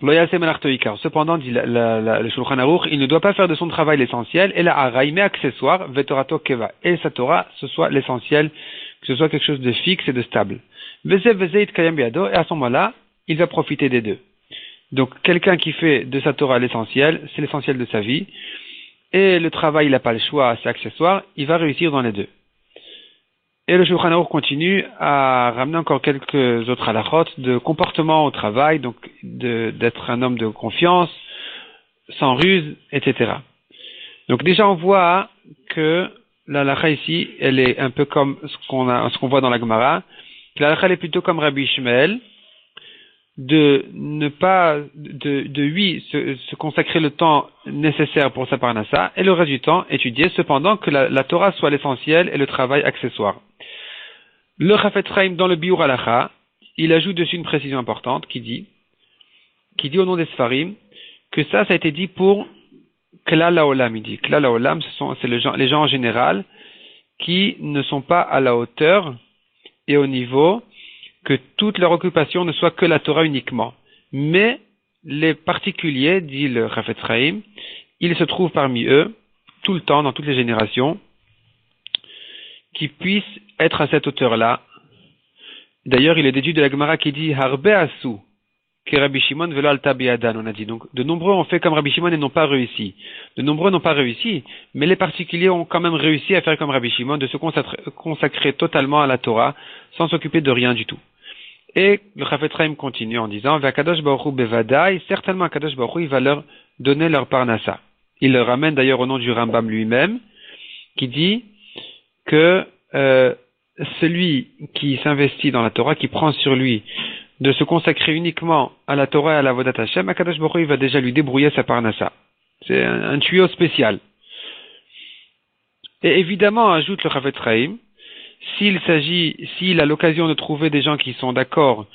cependant, dit le Shulchan Aruch, il ne doit pas faire de son travail l'essentiel, et la haraï, mais accessoire, vetorato keva, et sa Torah, ce soit l'essentiel, que ce soit quelque chose de fixe et de stable. Et à ce moment-là, il va profiter des deux. Donc, quelqu'un qui fait de sa Torah l'essentiel, c'est l'essentiel de sa vie, et le travail, il n'a pas le choix, c'est accessoire, il va réussir dans les deux. Et le Shulchan Aruch continue à ramener encore quelques autres halachot de comportement au travail, donc d'être un homme de confiance, sans ruse, etc. Donc déjà on voit que la halacha ici, elle est un peu comme ce qu'on voit dans la Gemara. La halacha est plutôt comme Rabbi Ishmael, de ne pas, se consacrer le temps nécessaire pour sa parnassa, et le reste du temps étudier, cependant que la Torah soit l'essentiel et le travail accessoire. Le Chafetz Chaim dans le Biur Halacha, il ajoute dessus une précision importante qui dit au nom des Sfarim, que ça a été dit pour Klal Haolam. Il dit Klal Haolam, c'est les gens en général qui ne sont pas à la hauteur et au niveau que toute leur occupation ne soit que la Torah uniquement. Mais les particuliers, dit le Chafetz Chaim, il se trouve parmi eux, tout le temps, dans toutes les générations, qui puissent être à cette hauteur-là. D'ailleurs, il est déduit de la Gemara qui dit Harbe asu, que Rabbi Shimon velo alta biadan, on a dit. Donc, de nombreux ont fait comme Rabbi Shimon et n'ont pas réussi. De nombreux n'ont pas réussi, mais les particuliers ont quand même réussi à faire comme Rabbi Shimon, de se consacrer totalement à la Torah, sans s'occuper de rien du tout. Et le Chafetz Chaim continue en disant V'akadosh baruch hu bevadai, certainement Akadosh baruch hu, il va leur donner leur parnassa. Il le ramène d'ailleurs au nom du Rambam lui-même, qui dit que celui qui s'investit dans la Torah, qui prend sur lui de se consacrer uniquement à la Torah et à la Avodat Hashem, Akadosh Baruch Hu, il va déjà lui débrouiller sa parnassa. C'est un tuyau spécial. Et évidemment, ajoute le Chafetz Chaim, s'il a l'occasion de trouver des gens qui sont d'accord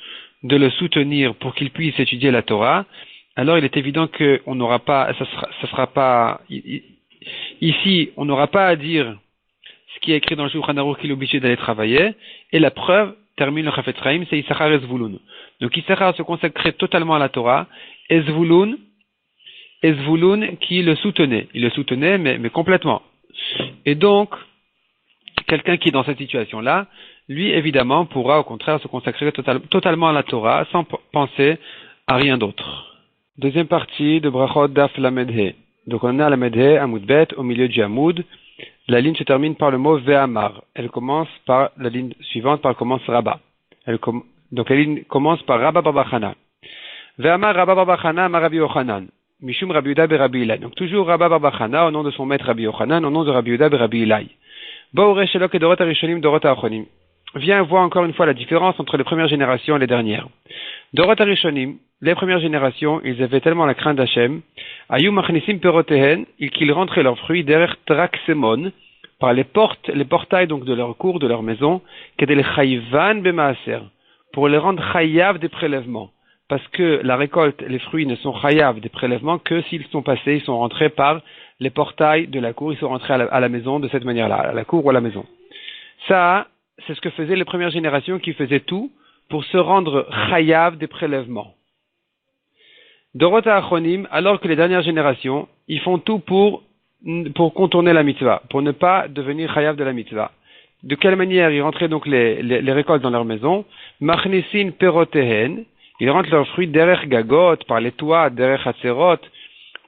de le soutenir pour qu'il puisse étudier la Torah, alors il est évident qu'on n'aura pas, ça sera pas, ici, on n'aura pas à dire ce qui est écrit dans le Shulchan Aruch qu'il est obligé d'aller travailler, et la preuve, termine le Chafetz Chaim, c'est Issachar et Zvulun. Donc Issachar se consacrait totalement à la Torah, et Zvulun qui le soutenait. Il le soutenait, mais complètement. Et donc, quelqu'un qui est dans cette situation-là, lui, évidemment, pourra au contraire se consacrer totalement à la Torah, sans penser à rien d'autre. Deuxième partie de Brachot Daf Lamed He. Donc on a Lamed He, Amud Bet, au milieu du Amud. La ligne se termine par le mot Ve'amar. Elle commence par la ligne suivante, par commence Rabba. Donc la ligne commence par Rabba Bar Bar Chana. Ve'amar Rabba Bar Bar Chana, Amar Rabbi Yochanan. Mishum Rabbi Yehuda be Rabbi Ilai. Donc toujours Rabba Bar Bar Chana, au nom de son maître Rabbi Yochanan, au nom de Rabbi Yehuda be Rabbi Ilai. Bo'ore Shelok et Dorot Arishonim, Dorot Achonim. Viens voir encore une fois la différence entre les premières générations et les dernières. Dorot Arishonim, les premières générations, ils avaient tellement la crainte d'Hachem, Ayum Machnisim Perotehen, qu'ils rentraient leurs fruits derrière Traksemon, par les portails donc de leur cour, de leur maison, Kedel Chayvan Bemaaser, pour les rendre Chayav des prélèvements. Parce que la récolte, les fruits ne sont Chayav des prélèvements que s'ils sont passés, ils sont rentrés par les portails de la cour, ils sont rentrés à la maison de cette manière-là, à la cour ou à la maison. Ça, c'est ce que faisaient les premières générations qui faisaient tout pour se rendre chayav des prélèvements. Dorota Achonim, alors que les dernières générations, ils font tout pour contourner la mitzvah, pour ne pas devenir chayav de la mitzvah. De quelle manière ils rentraient donc les récoltes dans leur maison? Machnisin perotehen, ils rentrent leurs fruits derrière gagot, par les toits, derrière hatserot,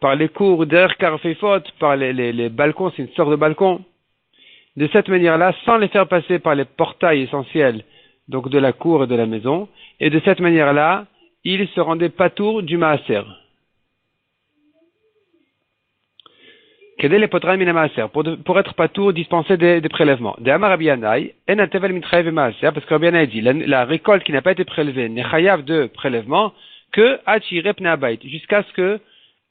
par les cours, derrière karfeifot, par les balcons, c'est une sorte de balcon. De cette manière-là, sans les faire passer par les portails essentiels, donc de la cour et de la maison, et de cette manière-là, ils se rendaient patour du maaser. Kedé les potraim min maaser, pour être patour, dispenser des prélèvements. De Amar Rabbi Yannai, en atevel mitchayev maaser, parce que Rabbi Yannai dit, la récolte qui n'a pas été prélevée n'est chayav de prélèvement que achire pnei habayit, jusqu'à ce que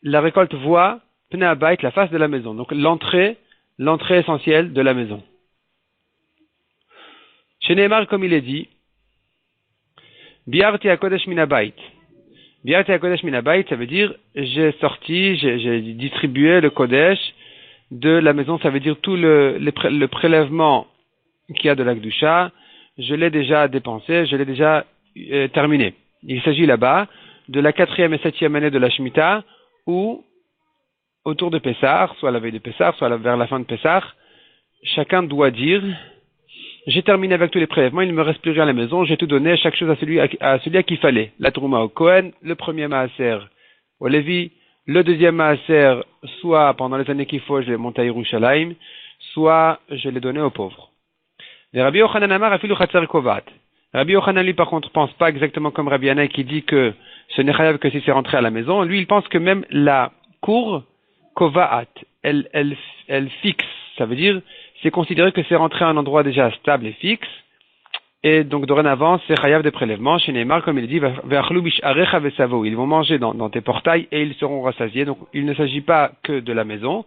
la récolte voit pnei habayit, la face de la maison, donc l'entrée essentielle de la maison. Chez Neymar, comme il est dit, Biarti HaKodesh min habayit. Biarti HaKodesh min habayit, ça veut dire j'ai distribué le Kodesh de la maison, ça veut dire tout le prélèvement qu'il y a de la Kedusha, je l'ai déjà dépensé, je l'ai déjà terminé. Il s'agit là-bas de la 4e et 7e année de la Shemitah, où autour de Pessah, soit la veille de Pessah, soit vers la fin de Pessah, chacun doit dire j'ai terminé avec tous les prélèvements, il ne me reste plus rien à la maison, j'ai tout donné, chaque chose à celui à qui fallait. La Trouma au Kohen, le premier Maaser au Lévi, le deuxième Maaser, soit pendant les années qu'il faut, je l'ai monté à Yerushalayim, soit je l'ai donné aux pauvres. Et Rabbi Yochanan Amar afilu chatzer kovat. Rabbi Yochanan, lui, par contre, pense pas exactement comme Rabbi Yannai qui dit que ce n'est chayav que si c'est rentré à la maison. Lui, il pense que même la cour, kovaat, elle fixe. Ça veut dire, c'est considéré que c'est rentré à un endroit déjà stable et fixe. Et donc, dorénavant, c'est chayav de prélèvement. Chez Neymar, comme il dit, ils vont manger dans tes portails et ils seront rassasiés. Donc, il ne s'agit pas que de la maison.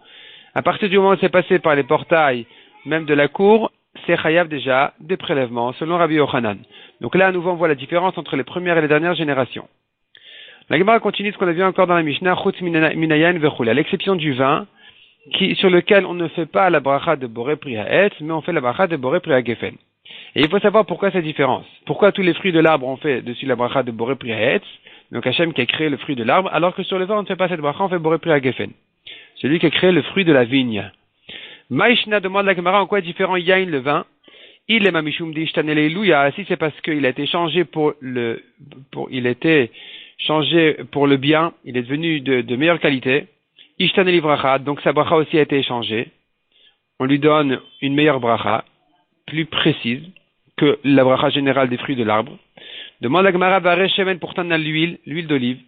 À partir du moment où c'est passé par les portails, même de la cour, c'est chayav déjà des prélèvements, selon Rabbi Yochanan. Donc là, à nouveau, on voit la différence entre les premières et les dernières générations. La Gemara continue ce qu'on a vu encore dans la Mishnah, chutz minayan vechul, à l'exception du vin, sur lequel on ne fait pas la bracha de boré pri haetz, mais on fait la bracha de boré pri hagefen. Et il faut savoir pourquoi cette différence. Pourquoi tous les fruits de l'arbre on fait dessus la bracha de boré pri haetz, donc Hachem qui a créé le fruit de l'arbre, alors que sur le vin on ne fait pas cette bracha, on fait boré pri hagefen. Celui qui a créé le fruit de la vigne. Maïshna demande la Gemara en quoi est différent yain le vin. Il est mamishum di ishtaneleluya. Si c'est parce qu'il a été changé pour le bien, il est devenu de meilleure qualité. Ishtaneli bracha, donc sa bracha aussi a été échangée. On lui donne une meilleure bracha, plus précise que la bracha générale des fruits de l'arbre. Demande la Gemara vare shemen pourtant dans l'huile d'olive,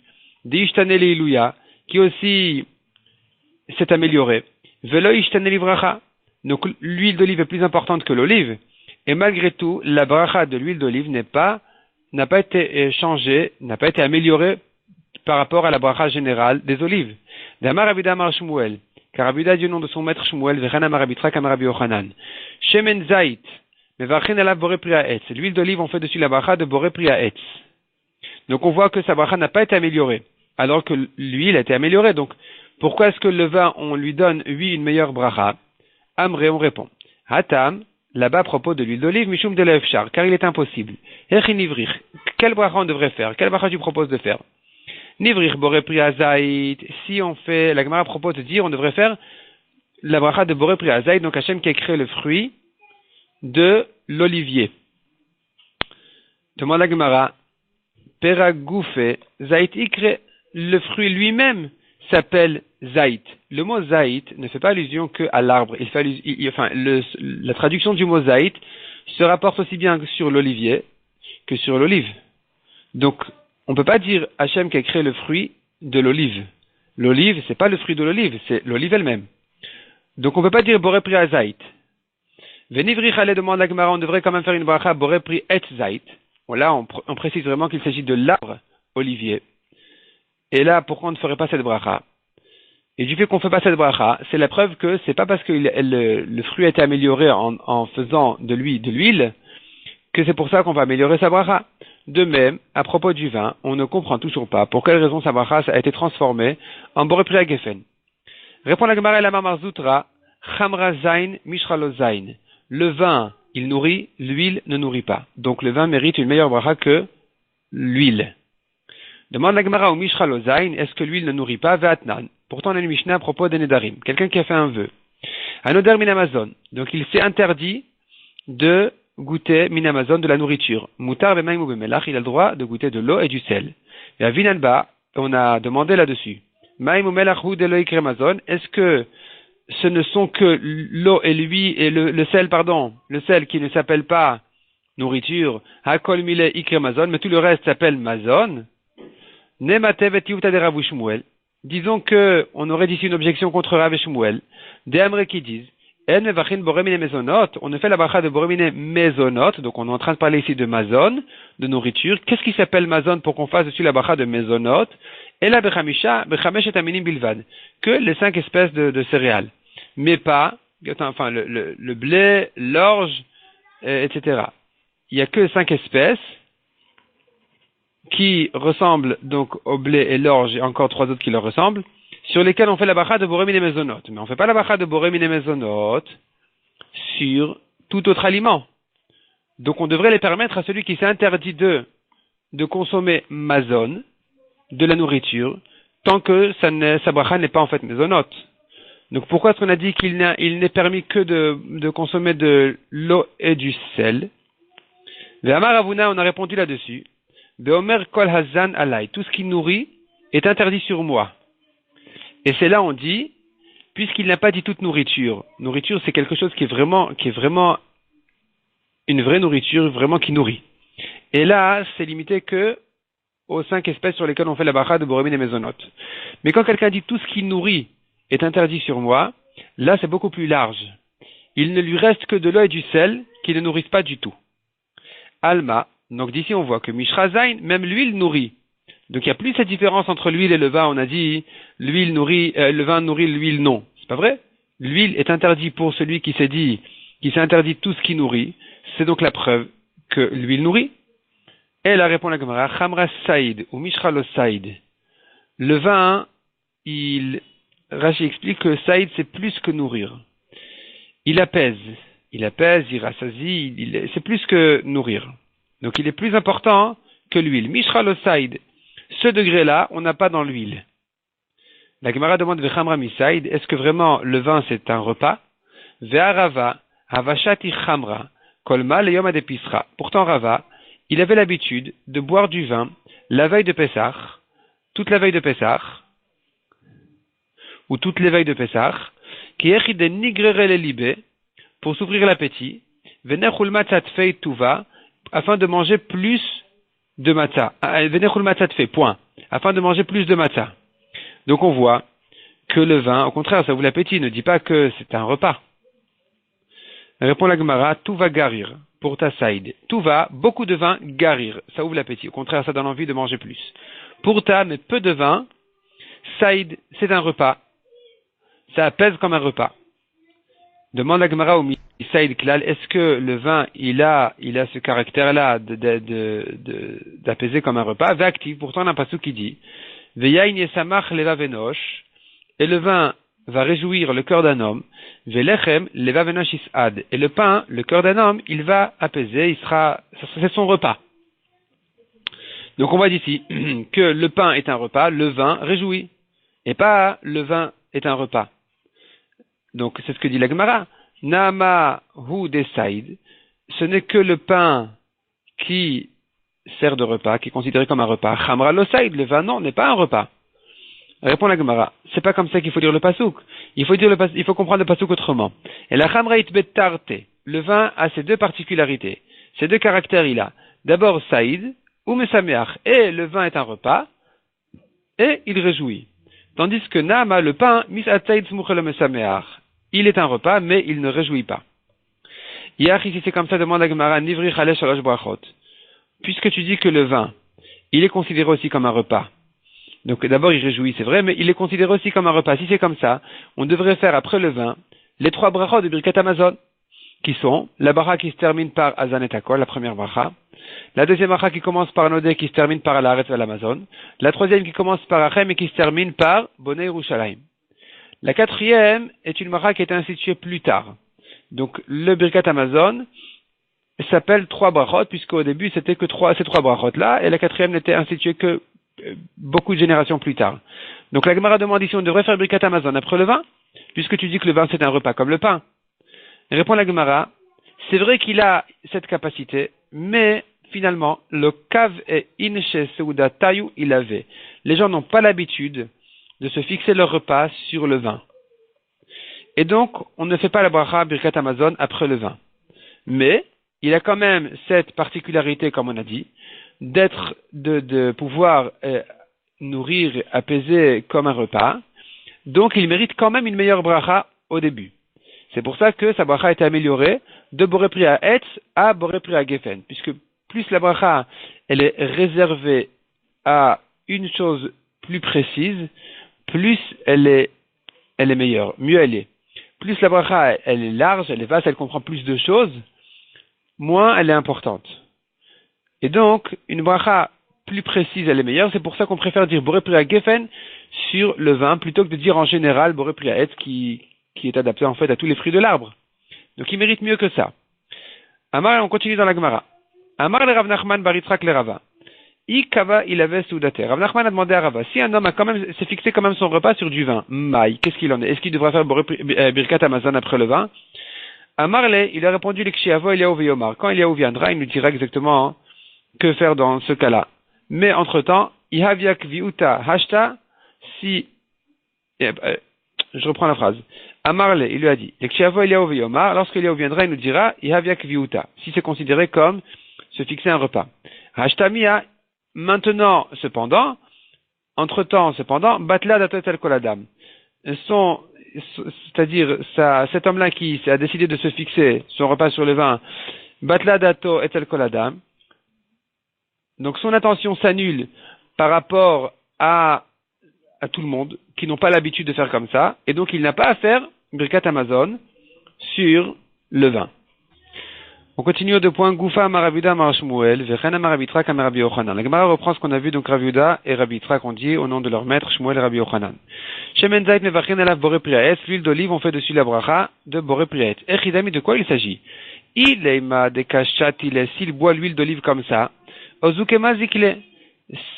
di ishtaneleluya, qui aussi s'est améliorée. Velo ishtaneli bracha. Donc l'huile d'olive est plus importante que l'olive. Et malgré tout, la bracha de l'huile d'olive n'a pas été changée, n'a pas été améliorée par rapport à la bracha générale des olives. D'Amar Rabbi Damar Shmuel, car Rabbi dit au nom de son maître Shmuel, Vechan Amar Rabbi Tra Kamar Rabbi Yochanan. Shemen Zait, Mevachin alav boré pri haetz. L'huile d'olive, on fait dessus la bracha de boré pri haetz. Donc on voit que sa bracha n'a pas été améliorée, alors que l'huile a été améliorée. Donc pourquoi est-ce que le vin, on lui donne, oui, une meilleure bracha? Amré, on répond. Hatam, là-bas à propos de l'huile d'olive, Mishum de l'Efchar, car il est impossible. Echin Nivrich, quelle bracha on devrait faire? Quelle bracha tu proposes de faire? Nivrich boré pri hazaït, si on fait, la Gemara propose de dire, on devrait faire la bracha de boré pri hazaït, donc Hachem qui a créé le fruit de l'olivier. Demande la Gemara, Peragoufé, Zaït ikre, le fruit lui-même s'appelle Zaït. Le mot Zaït ne fait pas allusion qu'à l'arbre. La traduction du mot Zaït se rapporte aussi bien sur l'olivier que sur l'olive. Donc, on ne peut pas dire Hachem qui a créé le fruit de l'olive. L'olive, c'est pas le fruit de l'olive, c'est l'olive elle-même. Donc, on ne peut pas dire Boré pri Zaït. Venivri Chale demande la Gemara, on devrait quand même faire une bracha Boré pri et Zaït. Bon, là, on précise vraiment qu'il s'agit de l'arbre olivier. Et là, pourquoi on ne ferait pas cette bracha? Et du fait qu'on ne fait pas cette bracha, c'est la preuve que c'est pas parce que le fruit a été amélioré en faisant de l'huile, que c'est pour ça qu'on va améliorer sa bracha. De même, à propos du vin, on ne comprend toujours pas pour quelle raison sa bracha a été transformée en boré pri hagefen. Répond la Gemara la Mamar Zutra, Chamra Zain, Mishralo Zain. Le vin il nourrit, l'huile ne nourrit pas. Donc le vin mérite une meilleure bracha que l'huile. Demande la Gemara au Mishra Lozain, est-ce que l'huile ne nourrit pas? Ve'atnan. Pourtant on a une Mishnah à propos des Nedarim. Quelqu'un qui a fait un vœu. Un odeur min Amazon. Donc il s'est interdit de goûter min Amazon de la nourriture. Moutar b'maim ou b'melach, il a le droit de goûter de l'eau et du sel. Et à Vinanba, on a demandé là-dessus. Maim ou melach ou de l'eau et Amazon, est-ce que ce ne sont que l'eau et l'huile et le sel, le sel qui ne s'appelle pas nourriture, hakol mile ikre mazon, mais tout le reste s'appelle mazon. Disons que on aurait d'ici une objection contre Rav et Shmuel. Des Amré qui disent, on ne fait la bracha de boremine mezonot, donc on est en train de parler ici de mazon, de nourriture. Qu'est-ce qui s'appelle mazon pour qu'on fasse dessus la bracha de mezonot? Et la bechamisha, bechamesh et aminim bilvad, que les 5 espèces de céréales, mais pas, enfin le blé, l'orge, etc. Il y a que 5 espèces qui ressemblent donc au blé et l'orge, et encore 3 autres qui leur ressemblent, sur lesquels on fait la bracha de boremine mezonot. Mais on ne fait pas la bracha de boremine mezonot sur tout autre aliment. Donc on devrait les permettre à celui qui s'est interdit de consommer mazon, de la nourriture, tant que sa bracha n'est pas en fait mezonot. Donc pourquoi est-ce qu'on a dit qu'il n'est permis que de consommer de l'eau et du sel? Ve'amar Avuna, on a répondu là-dessus. Ve'omer kol hazan alay, tout ce qui nourrit est interdit sur moi. Et c'est là on dit, puisqu'il n'a pas dit toute nourriture. Nourriture, c'est quelque chose qui est vraiment une vraie nourriture, vraiment qui nourrit. Et là, c'est limité que aux 5 espèces sur lesquelles on fait la bracha de boremine et mezonot. Mais quand quelqu'un dit tout ce qui nourrit est interdit sur moi, là c'est beaucoup plus large. Il ne lui reste que de l'eau et du sel qui ne nourrissent pas du tout. Alma, donc d'ici on voit que Mishra Zain, même l'huile nourrit. Donc il n'y a plus cette différence entre l'huile et le vin. On a dit l'huile nourrit, le vin nourrit, l'huile non. C'est pas vrai? L'huile est interdite pour celui qui s'est interdit tout ce qui nourrit. C'est donc la preuve que l'huile nourrit. Et là répond la Gemara, Chamra Saïd ou Mishra lo Saïd. Le vin, Rashi explique que Saïd c'est plus que nourrir. Il apaise, il rassasie, c'est plus que nourrir. Donc il est plus important que l'huile. Mishra lo Saïd. Ce degré-là, on n'a pas dans l'huile. La Gemara demande Vechamra misaïd, est-ce que vraiment le vin c'est un repas? Ve'arava, havashati chamra, kolma leyom adepisra. Pourtant Rava, il avait l'habitude de boire du vin la veille de Pessah, toute la veille de Pessah, ou toutes les veilles de Pessah, qui est de nigrere les libé, pour s'ouvrir l'appétit, venechul matzat fei tuva, afin de manger plus de matzah. Venechul matzat fei, point. Afin de manger plus de matzah. Donc on voit que le vin, au contraire, ça ouvre l'appétit, ne dit pas que c'est un repas. Répond la Gemara, tout va garir, pour ta saïd. Tout va, beaucoup de vin, garir, ça ouvre l'appétit. Au contraire, ça donne envie de manger plus. Pour ta, mais peu de vin, saïd, c'est un repas. Ça apaise comme un repas. Demande la Gemara au Saïd Klal, est-ce que le vin, il a ce caractère-là d'apaiser comme un repas? V'actif, pourtant on a un passage qui dit, Veyain yesamach leva venosh, et le vin va réjouir le cœur d'un homme, Velechem leva venosh isad, et le pain, le cœur d'un homme, il va apaiser, c'est son repas. Donc on voit d'ici que le pain est un repas, le vin réjouit, et pas le vin est un repas. Donc c'est ce que dit la Gemara. Nama hu de saïd, ce n'est que le pain qui sert de repas, qui est considéré comme un repas. Chamra lo saïd, le vin non, n'est pas un repas. Répond la Gemara. C'est pas comme ça qu'il faut dire le pasouk. Il faut comprendre le pasouk autrement. Et la chamra itbet tarte, le vin a ces deux particularités, ces deux caractères il a. D'abord saïd ou mesameach, et le vin est un repas et il réjouit. Tandis que nama, le pain, misat saïd smuchel mesameach. Il est un repas, mais il ne réjouit pas. Yach, ici c'est comme ça, demande la Gemara, Nivri Chale Shalosh Brachot. Puisque tu dis que le vin, il est considéré aussi comme un repas. Donc d'abord il réjouit, c'est vrai, mais il est considéré aussi comme un repas. Si c'est comme ça, on devrait faire après le vin, les 3 brachot de Birkat Hamazon, qui sont la bracha qui se termine par Azan et Akol, la première bracha, la deuxième bracha qui commence par Nodé, qui se termine par Al-Haaretz et l'Amazon, la troisième qui commence par Achem et qui se termine par Bonei Yerushalayim. La quatrième est une bracha qui a été instituée plus tard. Donc le Birkat Hamazon s'appelle 3 brachot, puisqu'au début c'était que ces 3 brachot-là, et la 4e n'était instituée que beaucoup de générations plus tard. Donc la Gemara demande ici, on devrait faire Birkat Hamazon après le vin, puisque tu dis que le vin c'est un repas comme le pain. Et répond la Gemara, c'est vrai qu'il a cette capacité, mais finalement, le kav et inche seuda tayu il avait. Les gens n'ont pas l'habitude de se fixer leur repas sur le vin. Et donc, on ne fait pas la bracha Birkat Hamazon après le vin. Mais, il a quand même cette particularité, comme on a dit, de pouvoir nourrir, apaiser comme un repas. Donc, il mérite quand même une meilleure bracha au début. C'est pour ça que sa bracha a été améliorée de Boré Priya Etz à Boré Priya Geffen, puisque plus la bracha elle est réservée à une chose plus précise, plus elle est meilleure, mieux elle est. Plus la bracha elle est large, elle est vaste, elle comprend plus de choses, moins elle est importante. Et donc, une bracha plus précise, elle est meilleure. C'est pour ça qu'on préfère dire Boré Priya Geffen sur le vin, plutôt que de dire en général Boré Priya Etz qui est adapté en fait à tous les fruits de l'arbre. Donc il mérite mieux que ça. Amar, on continue dans la Gemara. Amar le Rav Nachman bar Yitzchak le Rava. Ikava il avait soudate. Rav Nachman a demandé à Rava, si un homme s'est fixé quand même son repas sur du vin, maï, qu'est-ce qu'il en est? Est-ce qu'il devra faire Birkat Hamazon après le vin? Amar le, il a répondu l'Ikshiavo Eliyahu Veyomar. Quand Eliyahu viendra, il nous dira exactement que faire dans ce cas-là. Mais entre-temps, Ihaviak viuta hashta, si, je reprends la phrase. Amarle, il lui a dit, lorsque Eliyahu viendra, il nous dira, Ihaviak viuta, si c'est considéré comme se fixer un repas. Hashtamia, maintenant, cependant, entre-temps, cependant, batla dato et koladam. C'est-à-dire, cet homme-là qui a décidé de se fixer son repas sur le vin, batla dato et koladam. Donc son attention s'annule par rapport à tout le monde qui n'ont pas l'habitude de faire comme ça, et donc il n'a pas à faire Birkat Hamazon sur le vin. On continue au 2 points. Goufa Maraviuda Marashmuel, Vechena Maravitrak Amarabi Yochanan. La Gemara reprend ce qu'on a vu, donc Raviuda et Rabbi Yitzhak ont dit au nom de leur maître Shmuel et Rabbi Yochanan. Shemen Zayt Mevachin Elav Boré Priaet, l'huile d'olive on fait dessus la bracha de Boré Priaet. Echidami, de quoi il s'agit? Il est de kachat, s'il boit l'huile d'olive comme ça, Ozukema Zikle,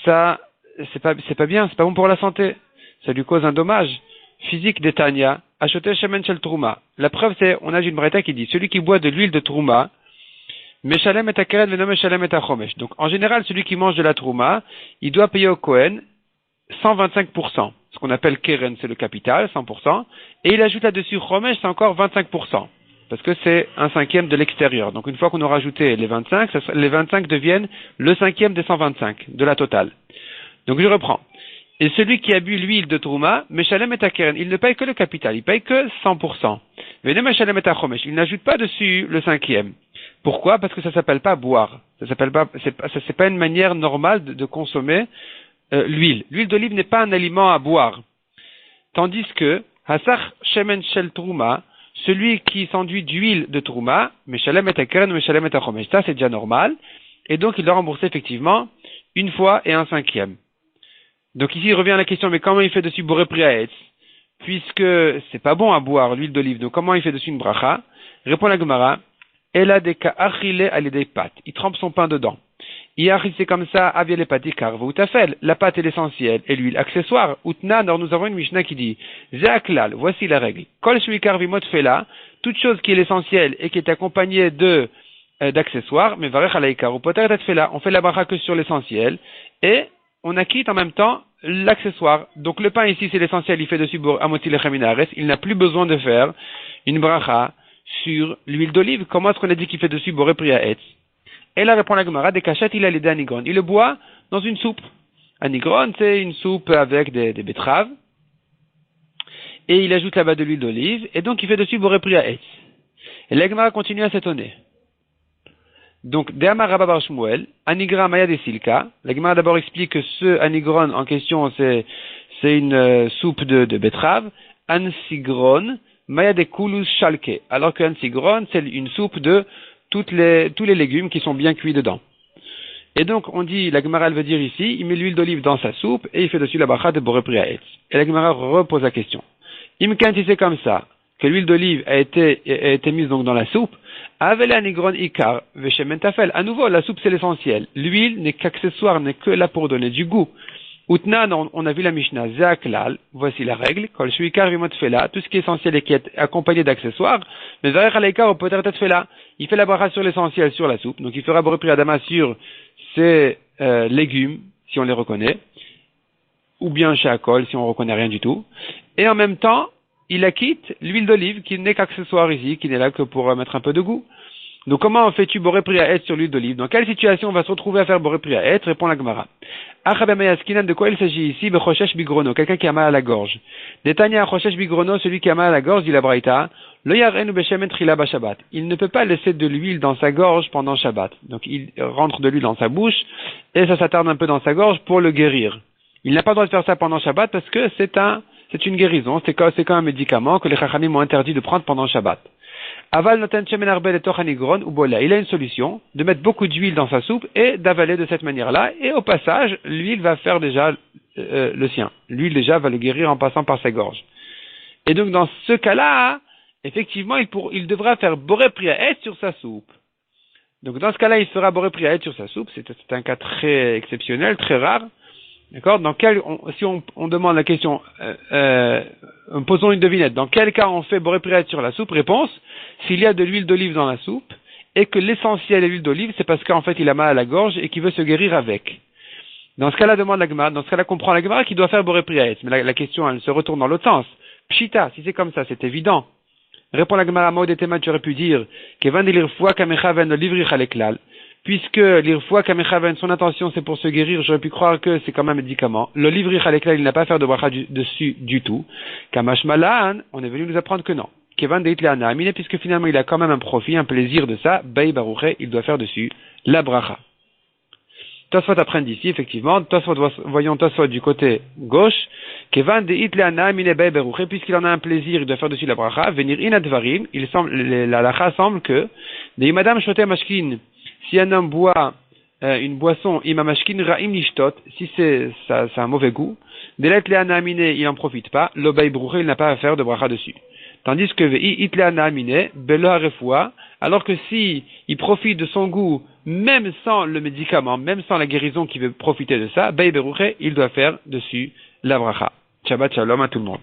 ça, c'est pas bien, c'est pas bon pour la santé. Ça lui cause un dommage physique d'Etania. Achoté Shemen Shel Trouma. La preuve c'est, on a une braïta qui dit, celui qui boit de l'huile de Trouma, Meshalem et Akeret venom Meshalem et Achomesh. Donc, en général, celui qui mange de la Trouma, il doit payer au Kohen 125%. Ce qu'on appelle Keren, c'est le capital, 100%. Et il ajoute là-dessus Chomesh, c'est encore 25%. Parce que c'est un cinquième de l'extérieur. Donc, une fois qu'on aura ajouté les 25, les 25 deviennent le cinquième des 125, de la totale. Donc, je reprends. Et celui qui a bu l'huile de Trouma, Meshalem et Akeren, il ne paye que le capital, il paye que 100%. Venom Meshalem et Achomesh, il n'ajoute pas dessus le cinquième. Pourquoi? Parce que ça s'appelle pas boire. C'est pas une manière normale de consommer l'huile. L'huile d'olive n'est pas un aliment à boire. Tandis que Hasach Shemen Shel Trouma, celui qui s'enduit d'huile de Trouma, Meshalem et Akeren, Meshalem et Achomesh, ça c'est déjà normal. Et donc il doit rembourser effectivement une fois et un cinquième. Donc ici il revient à la question, mais comment il fait dessus Boré Priaetz? Puisque c'est pas bon à boire l'huile d'olive, donc comment il fait dessus une bracha? Répond la Gemara. Elle a des cas achilés à des pâtes. Il trempe son pain dedans. Il a c'est comme ça, avia les pâtes, carve ou tafel. La pâte est l'essentiel et l'huile accessoire. Outna, alors nous avons une Mishnah qui dit, Zeaklal, voici la règle. Kol shui karvimot fela, toute chose qui est l'essentiel et qui est accompagnée d'accessoires, mais varech alaikar ou poter et fela, on fait la bracha que sur l'essentiel et on acquitte en même temps l'accessoire. Donc le pain ici c'est l'essentiel, il fait dessus amoti lechaminares, il n'a plus besoin de faire une bracha sur l'huile d'olive. Comment est-ce qu'on a dit qu'il fait dessus Boré Priaetz? Et là répond la Gemara, des cachettes, il a l'idée anigron. Il le boit dans une soupe. Anigron, c'est une soupe avec des betteraves. Et il ajoute là-bas de l'huile d'olive. Et donc il fait dessus Boré Priaetz. Et la Gemara continue à s'étonner. Donc, De'amar Rabba bar Shmuel, Anigra Maya de Silka. La Gemara d'abord explique que ce anigron en question, c'est une soupe de betterave. Ansigron, Maya de Kulus Shalke. Alors qu'un sigron, c'est une soupe de tous les légumes qui sont bien cuits dedans. Et donc, on dit, la Gemara, elle veut dire ici, il met l'huile d'olive dans sa soupe et il fait dessus la bracha de Boré Priaetz. Et la Gemara repose la question. Imkan, si c'est comme ça, que l'huile d'olive a été mise donc dans la soupe, Avela nigron ikar, veshemen tafel. À nouveau, la soupe c'est l'essentiel. L'huile n'est qu'accessoire, n'est que là pour donner du goût. Utnan, on a vu la Mishnah, Zaklal, voici la règle, Kol Shuikar Vimot Fela, tout ce qui est essentiel et qui est accompagné d'accessoires, mais Zarech Aleikar, peut-être Fela, il fait la bracha sur l'essentiel, sur la soupe, donc il fera Boré Priadama sur ses légumes, si on les reconnaît, ou bien Shakol, si on ne reconnaît rien du tout, et en même temps, il acquitte l'huile d'olive, qui n'est qu'accessoire ici, qui n'est là que pour mettre un peu de goût. Donc comment fais-tu Boré Priaet sur l'huile d'olive? Dans quelle situation on va se retrouver à faire Boré Priaet? Répond la Gemara. De quoi il s'agit ici? Bechoshesh bigrono, quelqu'un qui a mal à la gorge. Netanya Choshesh bigrono, celui qui a mal à la gorge, dit la Braïta, lo yarenu beshemen trila bashabat. Il ne peut pas laisser de l'huile dans sa gorge pendant Shabbat. Donc il rentre de l'huile dans sa bouche et ça s'attarde un peu dans sa gorge pour le guérir. Il n'a pas le droit de faire ça pendant Shabbat parce que c'est une guérison, c'est comme un médicament que les Chachamim ont interdit de prendre pendant Shabbat. Aval noten shemen arbel et tochanigron ou bola. Il a une solution de mettre beaucoup d'huile dans sa soupe et d'avaler de cette manière-là. Et au passage, l'huile va faire déjà le sien. L'huile déjà va le guérir en passant par sa gorge. Et donc dans ce cas-là, effectivement, il devra faire boré priaet sur sa soupe. Donc dans ce cas-là, il fera boré priaet sur sa soupe. C'est un cas très exceptionnel, très rare. D'accord? Si on demande la question, posons une devinette. Dans quel cas on fait boré priaet sur la soupe? Réponse: s'il y a de l'huile d'olive dans la soupe et que l'essentiel est l'huile d'olive, c'est parce qu'en fait il a mal à la gorge et qu'il veut se guérir avec. Dans ce cas-là, demande la Gemara. Dans ce cas-là, comprend la Gemara qu'il doit faire boré priaet. Mais la question, elle se retourne dans l'autre sens. Pshita, si c'est comme ça, c'est évident. Répond la Gemara. Maud et Tema, tu aurais pu dire Kevan de l'irfoua kamechaven livrich aleklal. Puisque l'irfoua kamechaven, son intention c'est pour se guérir, j'aurais pu croire que c'est comme un médicament. Le livrich aleklal, il n'a pas à faire de bracha dessus du tout. Kamash malan, on est venu nous apprendre que non. Kevan de itleana amine, puisque finalement il a quand même un profit, un plaisir de ça, Bay Baruché, il doit faire dessus la bracha. Tosfot apprend d'ici, effectivement, voyons Tosfot du côté gauche, Kevan de itleana amine Bay Baruché, puisqu'il en a un plaisir, il doit faire dessus la bracha, venir inadvarim, la lacha semble que, de madame shote mashkin, si un homme boit une boisson, imamashkin ra'im nishtot, si ça a un mauvais goût, de l'itleana amine, il n'en profite pas, le Bay Baruché, il n'a pas à faire de bracha dessus. Tandis que itleana amine, belo harefoua, alors que si il profite de son goût, même sans le médicament, même sans la guérison qui veut profiter de ça, Bay Baruché, il doit faire dessus la bracha. Shabbat shalom à tout le monde.